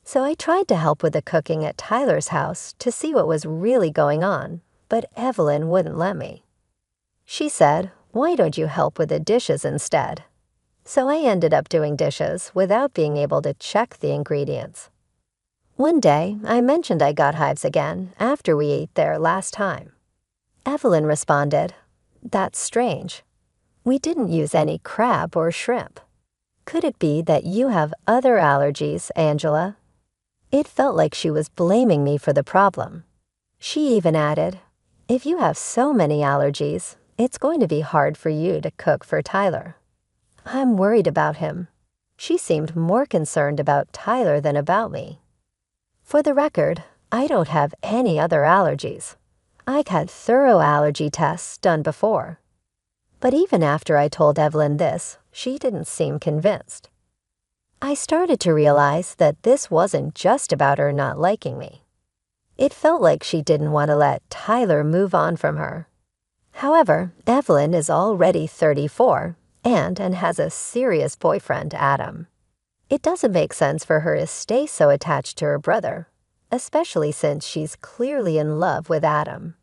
So I tried to help with the cooking at Tyler's house to see what was really going on, but Evelyn wouldn't let me. She said, Why don't you help with the dishes instead? So I ended up doing dishes without being able to check the ingredients. One day, I mentioned I got hives again after we ate there last time. Evelyn responded, That's strange. We didn't use any crab or shrimp. Could it be that you have other allergies, Angela? It felt like she was blaming me for the problem. She even added, if you have so many allergies, it's going to be hard for you to cook for Tyler. I'm worried about him. She seemed more concerned about Tyler than about me. For the record, I don't have any other allergies. I've had thorough allergy tests done before. But even after I told Evelyn this, she didn't seem convinced. I started to realize that this wasn't just about her not liking me. It felt like she didn't want to let Tyler move on from her. However, Evelyn is already 34 and has a serious boyfriend, Adam. It doesn't make sense for her to stay so attached to her brother, especially since she's clearly in love with Adam.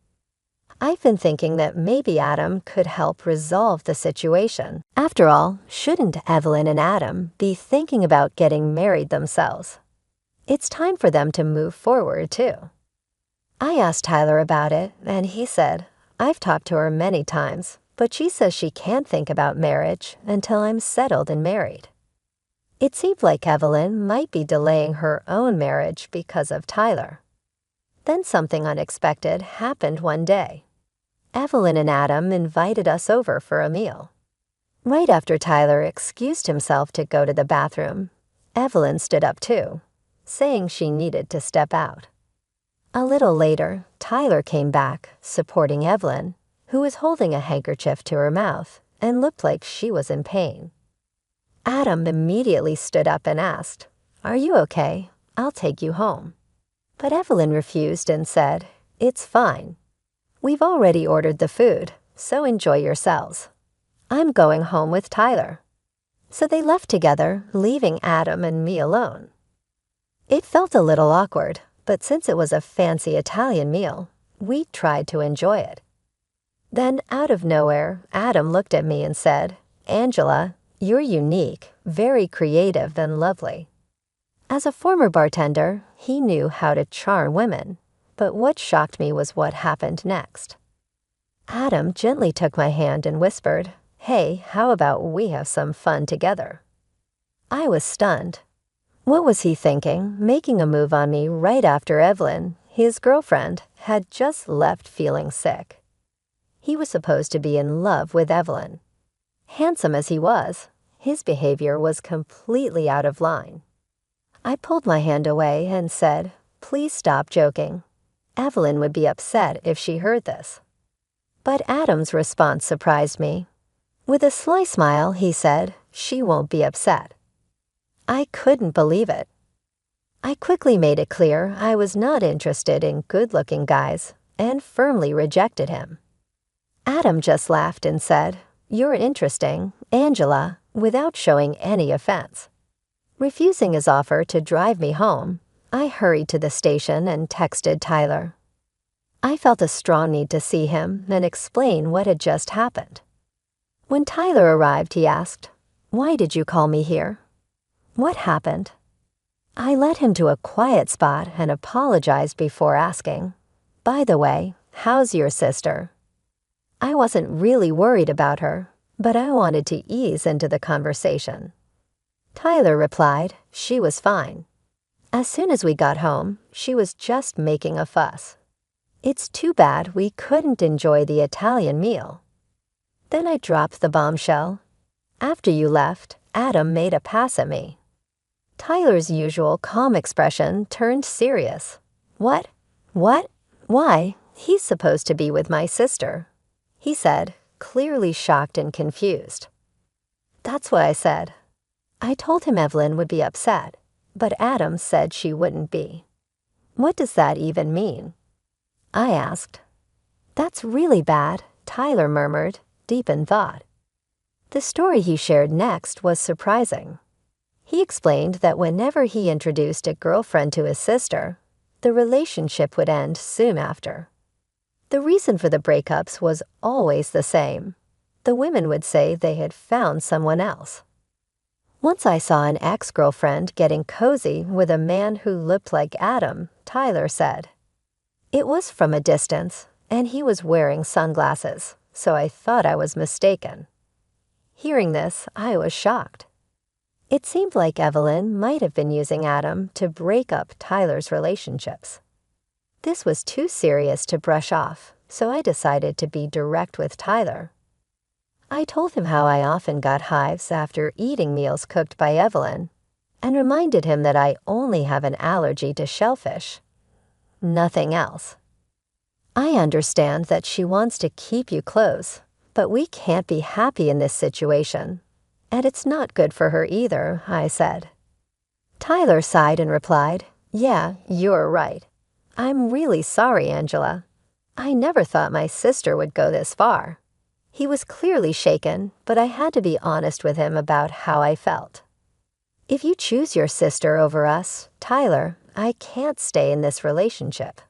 I've been thinking that maybe Adam could help resolve the situation. After all, shouldn't Evelyn and Adam be thinking about getting married themselves? It's time for them to move forward, too. I asked Tyler about it, and he said, I've talked to her many times, but she says she can't think about marriage until I'm settled and married. It seemed like Evelyn might be delaying her own marriage because of Tyler. Then something unexpected happened one day. Evelyn and Adam invited us over for a meal. Right after Tyler excused himself to go to the bathroom, Evelyn stood up too, saying she needed to step out. A little later, Tyler came back, supporting Evelyn, who was holding a handkerchief to her mouth and looked like she was in pain. Adam immediately stood up and asked, "Are you okay? I'll take you home." But Evelyn refused and said, "It's fine. We've already ordered the food, so enjoy yourselves. I'm going home with Tyler." So they left together, leaving Adam and me alone. It felt a little awkward, but since it was a fancy Italian meal, we tried to enjoy it. Then, out of nowhere, Adam looked at me and said, "Angela, you're unique, very creative and lovely." As a former bartender, he knew how to charm women, but what shocked me was what happened next. Adam gently took my hand and whispered, "Hey, how about we have some fun together?" I was stunned. What was he thinking, making a move on me right after Evelyn, his girlfriend, had just left feeling sick? He was supposed to be in love with Evelyn. Handsome as he was, his behavior was completely out of line. I pulled my hand away and said, "Please stop joking. Evelyn would be upset if she heard this." But Adam's response surprised me. With a sly smile, he said, "She won't be upset." I couldn't believe it. I quickly made it clear I was not interested in good-looking guys and firmly rejected him. Adam just laughed and said, "You're interesting, Angela," without showing any offense. Refusing his offer to drive me home, I hurried to the station and texted Tyler. I felt a strong need to see him and explain what had just happened. When Tyler arrived, he asked, "Why did you call me here? What happened?" I led him to a quiet spot and apologized before asking, "By the way, how's your sister?" I wasn't really worried about her, but I wanted to ease into the conversation. Tyler replied, she was fine. As soon as we got home, she was just making a fuss. It's too bad we couldn't enjoy the Italian meal. Then I dropped the bombshell. After you left, Adam made a pass at me. Tyler's usual calm expression turned serious. What? What? Why? He's supposed to be with my sister," he said, clearly shocked and confused. That's what I said. I told him Evelyn would be upset, but Adam said she wouldn't be. What does that even mean? I asked. "That's really bad," Tyler murmured, deep in thought. The story he shared next was surprising. He explained that whenever he introduced a girlfriend to his sister, the relationship would end soon after. The reason for the breakups was always the same. The women would say they had found someone else. Once I saw an ex-girlfriend getting cozy with a man who looked like Adam, Tyler said. It was from a distance, and he was wearing sunglasses, so I thought I was mistaken. Hearing this, I was shocked. It seemed like Evelyn might have been using Adam to break up Tyler's relationships. This was too serious to brush off, so I decided to be direct with Tyler. I told him how I often got hives after eating meals cooked by Evelyn, and reminded him that I only have an allergy to shellfish. Nothing else. I understand that she wants to keep you close, but we can't be happy in this situation. And it's not good for her either, I said. Tyler sighed and replied, "Yeah, you're right. I'm really sorry, Angela. I never thought my sister would go this far." He was clearly shaken, but I had to be honest with him about how I felt. "If you choose your sister over us, Tyler, I can't stay in this relationship."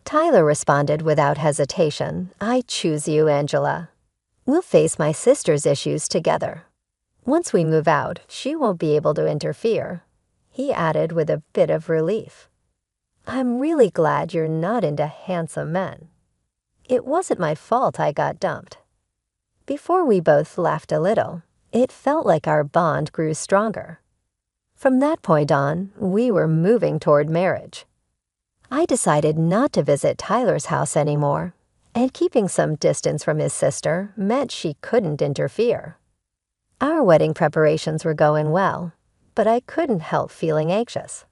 Tyler responded without hesitation, "I choose you, Angela. We'll face my sister's issues together. Once we move out, she won't be able to interfere," he added with a bit of relief. "I'm really glad you're not into handsome men. It wasn't my fault I got dumped." Before we both laughed a little, it felt like our bond grew stronger. From that point on, we were moving toward marriage. I decided not to visit Tyler's house anymore, and keeping some distance from his sister meant she couldn't interfere. Our wedding preparations were going well, but I couldn't help feeling anxious.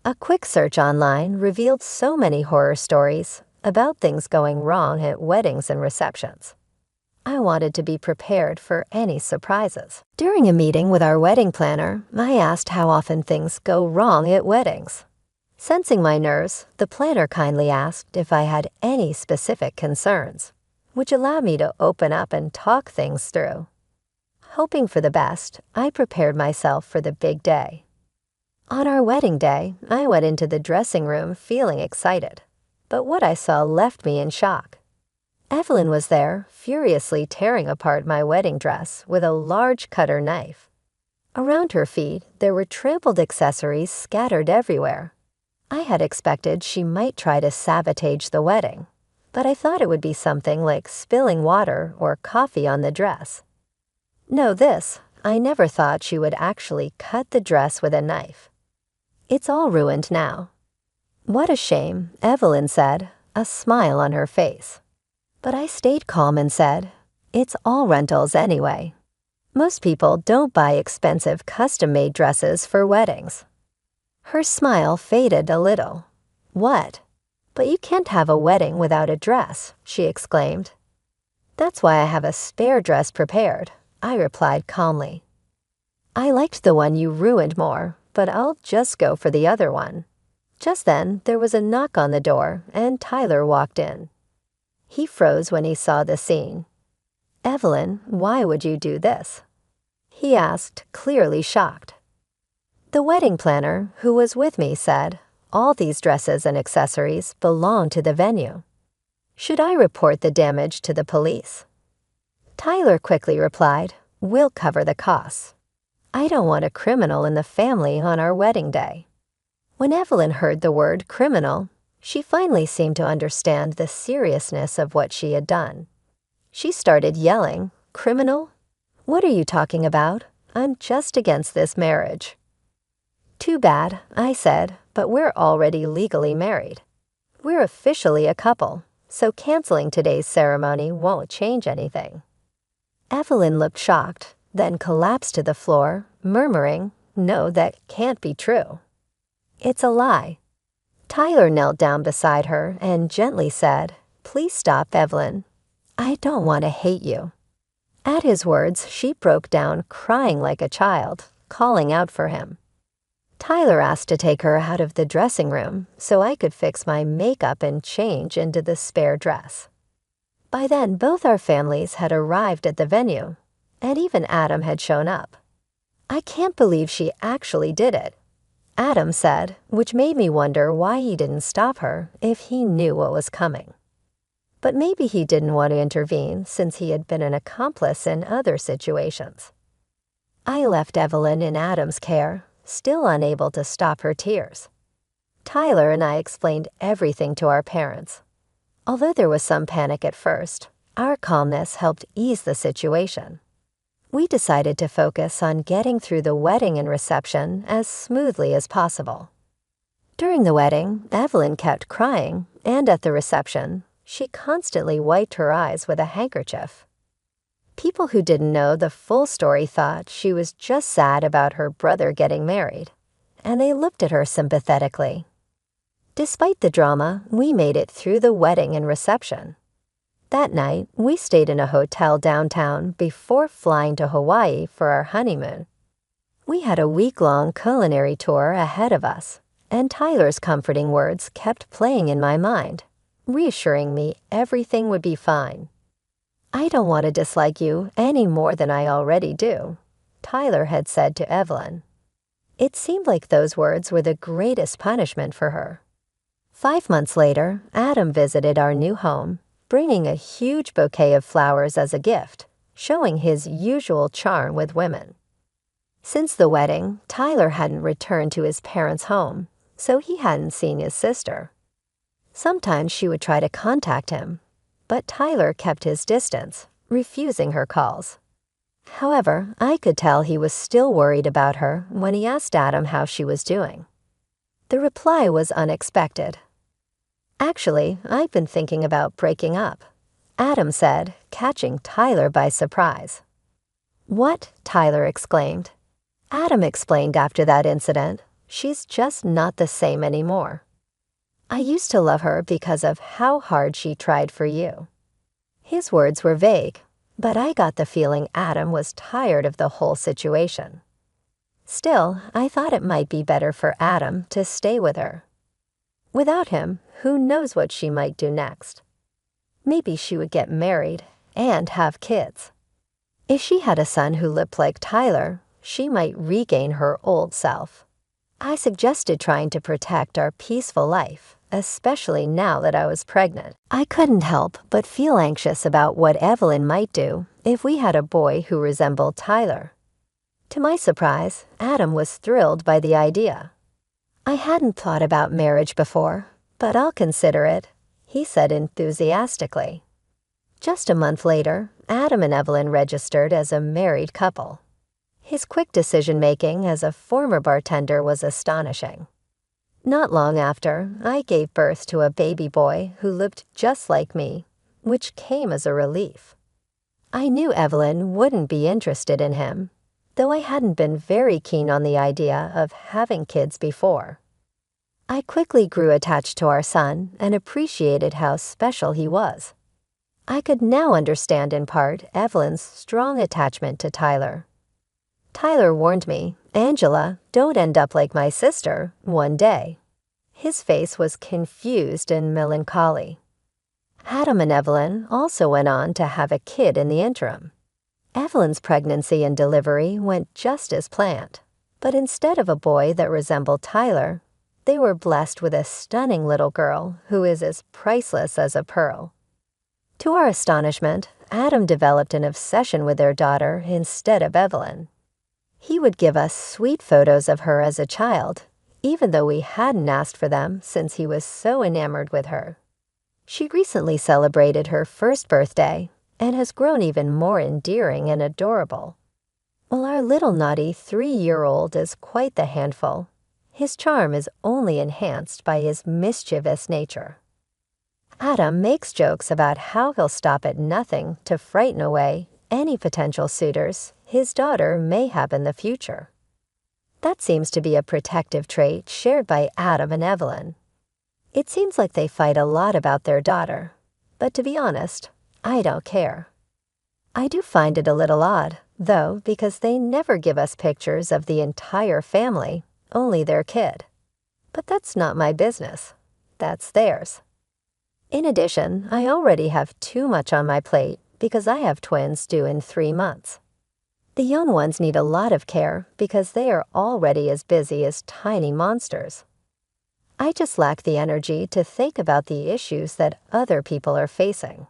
A quick search online revealed so many horror stories about things going wrong at weddings and receptions. I wanted to be prepared for any surprises. During a meeting with our wedding planner, I asked how often things go wrong at weddings. Sensing my nerves, the planner kindly asked if I had any specific concerns, which allowed me to open up and talk things through. Hoping for the best, I prepared myself for the big day. On our wedding day, I went into the dressing room feeling excited, but what I saw left me in shock. Evelyn was there, furiously tearing apart my wedding dress with a large cutter knife. Around her feet, there were trampled accessories scattered everywhere. I had expected she might try to sabotage the wedding, but I thought it would be something like spilling water or coffee on the dress. Know this, I never thought she would actually cut the dress with a knife. It's all ruined now. "What a shame," Evelyn said, a smile on her face. But I stayed calm and said, "It's all rentals anyway. Most people don't buy expensive custom-made dresses for weddings." Her smile faded a little. "What? But you can't have a wedding without a dress," she exclaimed. "That's why I have a spare dress prepared," I replied calmly. "I liked the one you ruined more, but I'll just go for the other one." Just then, there was a knock on the door, and Tyler walked in. He froze when he saw the scene. "Evelyn, why would you do this?" he asked, clearly shocked. The wedding planner, who was with me, said, "All these dresses and accessories belong to the venue. Should I report the damage to the police?" Tyler quickly replied, "We'll cover the costs. I don't want a criminal in the family on our wedding day." When Evelyn heard the word criminal, she finally seemed to understand the seriousness of what she had done. She started yelling, "Criminal? What are you talking about? I'm just against this marriage." "Too bad," I said, "but we're already legally married. We're officially a couple, so canceling today's ceremony won't change anything." Evelyn looked shocked, then collapsed to the floor, murmuring, "No, that can't be true. It's a lie." Tyler knelt down beside her and gently said, "Please stop, Evelyn. I don't want to hate you." At his words, she broke down, crying like a child, calling out for him. Tyler asked to take her out of the dressing room so I could fix my makeup and change into the spare dress. By then, both our families had arrived at the venue, and even Adam had shown up. "I can't believe she actually did it," Adam said, which made me wonder why he didn't stop her if he knew what was coming. But maybe he didn't want to intervene since he had been an accomplice in other situations. I left Evelyn in Adam's care, still unable to stop her tears. Tyler and I explained everything to our parents. Although there was some panic at first, our calmness helped ease the situation. We decided to focus on getting through the wedding and reception as smoothly as possible. During the wedding, Evelyn kept crying, and at the reception, she constantly wiped her eyes with a handkerchief. People who didn't know the full story thought she was just sad about her brother getting married, and they looked at her sympathetically. Despite the drama, we made it through the wedding and reception. That night, we stayed in a hotel downtown before flying to Hawaii for our honeymoon. We had a week-long culinary tour ahead of us, and Tyler's comforting words kept playing in my mind, reassuring me everything would be fine. "I don't want to dislike you any more than I already do," Tyler had said to Evelyn. It seemed like those words were the greatest punishment for her. 5 months later, Adam visited our new home, bringing a huge bouquet of flowers as a gift, showing his usual charm with women. Since the wedding, Tyler hadn't returned to his parents' home, so he hadn't seen his sister. Sometimes she would try to contact him, but Tyler kept his distance, refusing her calls. However, I could tell he was still worried about her when he asked Adam how she was doing. The reply was unexpected. "Actually, I've been thinking about breaking up," Adam said, catching Tyler by surprise. "What?" Tyler exclaimed. Adam explained after that incident, "She's just not the same anymore. I used to love her because of how hard she tried for you." His words were vague, but I got the feeling Adam was tired of the whole situation. Still, I thought it might be better for Adam to stay with her. Without him, who knows what she might do next? Maybe she would get married and have kids. If she had a son who looked like Tyler, she might regain her old self. I suggested trying to protect our peaceful life, especially now that I was pregnant. I couldn't help but feel anxious about what Evelyn might do if we had a boy who resembled Tyler. To my surprise, Adam was thrilled by the idea. "I hadn't thought about marriage before, but I'll consider it," he said enthusiastically. Just a month later, Adam and Evelyn registered as a married couple. His quick decision-making as a former bartender was astonishing. Not long after, I gave birth to a baby boy who looked just like me, which came as a relief. I knew Evelyn wouldn't be interested in him, though I hadn't been very keen on the idea of having kids before. I quickly grew attached to our son and appreciated how special he was. I could now understand in part Evelyn's strong attachment to Tyler. Tyler warned me, "Angela, don't end up like my sister one day." His face was confused and melancholy. Adam and Evelyn also went on to have a kid in the interim. Evelyn's pregnancy and delivery went just as planned, but instead of a boy that resembled Tyler, they were blessed with a stunning little girl who is as priceless as a pearl. To our astonishment, Adam developed an obsession with their daughter instead of Evelyn. He would give us sweet photos of her as a child, even though we hadn't asked for them since he was so enamored with her. She recently celebrated her first birthday and has grown even more endearing and adorable. While our little naughty 3-year-old is quite the handful, his charm is only enhanced by his mischievous nature. Adam makes jokes about how he'll stop at nothing to frighten away any potential suitors his daughter may have in the future. That seems to be a protective trait shared by Adam and Evelyn. It seems like they fight a lot about their daughter, but to be honest, I don't care. I do find it a little odd, though, because they never give us pictures of the entire family, only their kid. But that's not my business. That's theirs. In addition, I already have too much on my plate because I have twins due in 3 months. The young ones need a lot of care because they are already as busy as tiny monsters. I just lack the energy to think about the issues that other people are facing.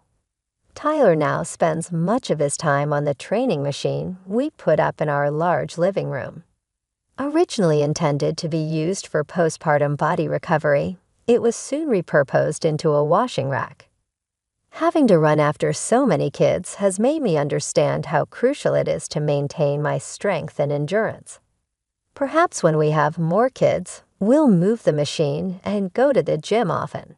Tyler now spends much of his time on the training machine we put up in our large living room. Originally intended to be used for postpartum body recovery, it was soon repurposed into a washing rack. Having to run after so many kids has made me understand how crucial it is to maintain my strength and endurance. Perhaps when we have more kids, we'll move the machine and go to the gym often.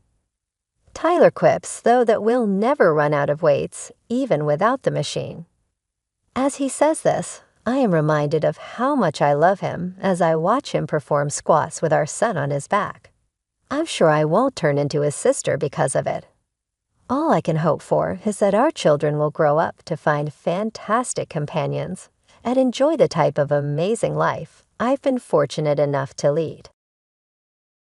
Tyler quips, though, that we'll never run out of weights, even without the machine. As he says this, I am reminded of how much I love him as I watch him perform squats with our son on his back. I'm sure I won't turn into his sister because of it. All I can hope for is that our children will grow up to find fantastic companions and enjoy the type of amazing life I've been fortunate enough to lead.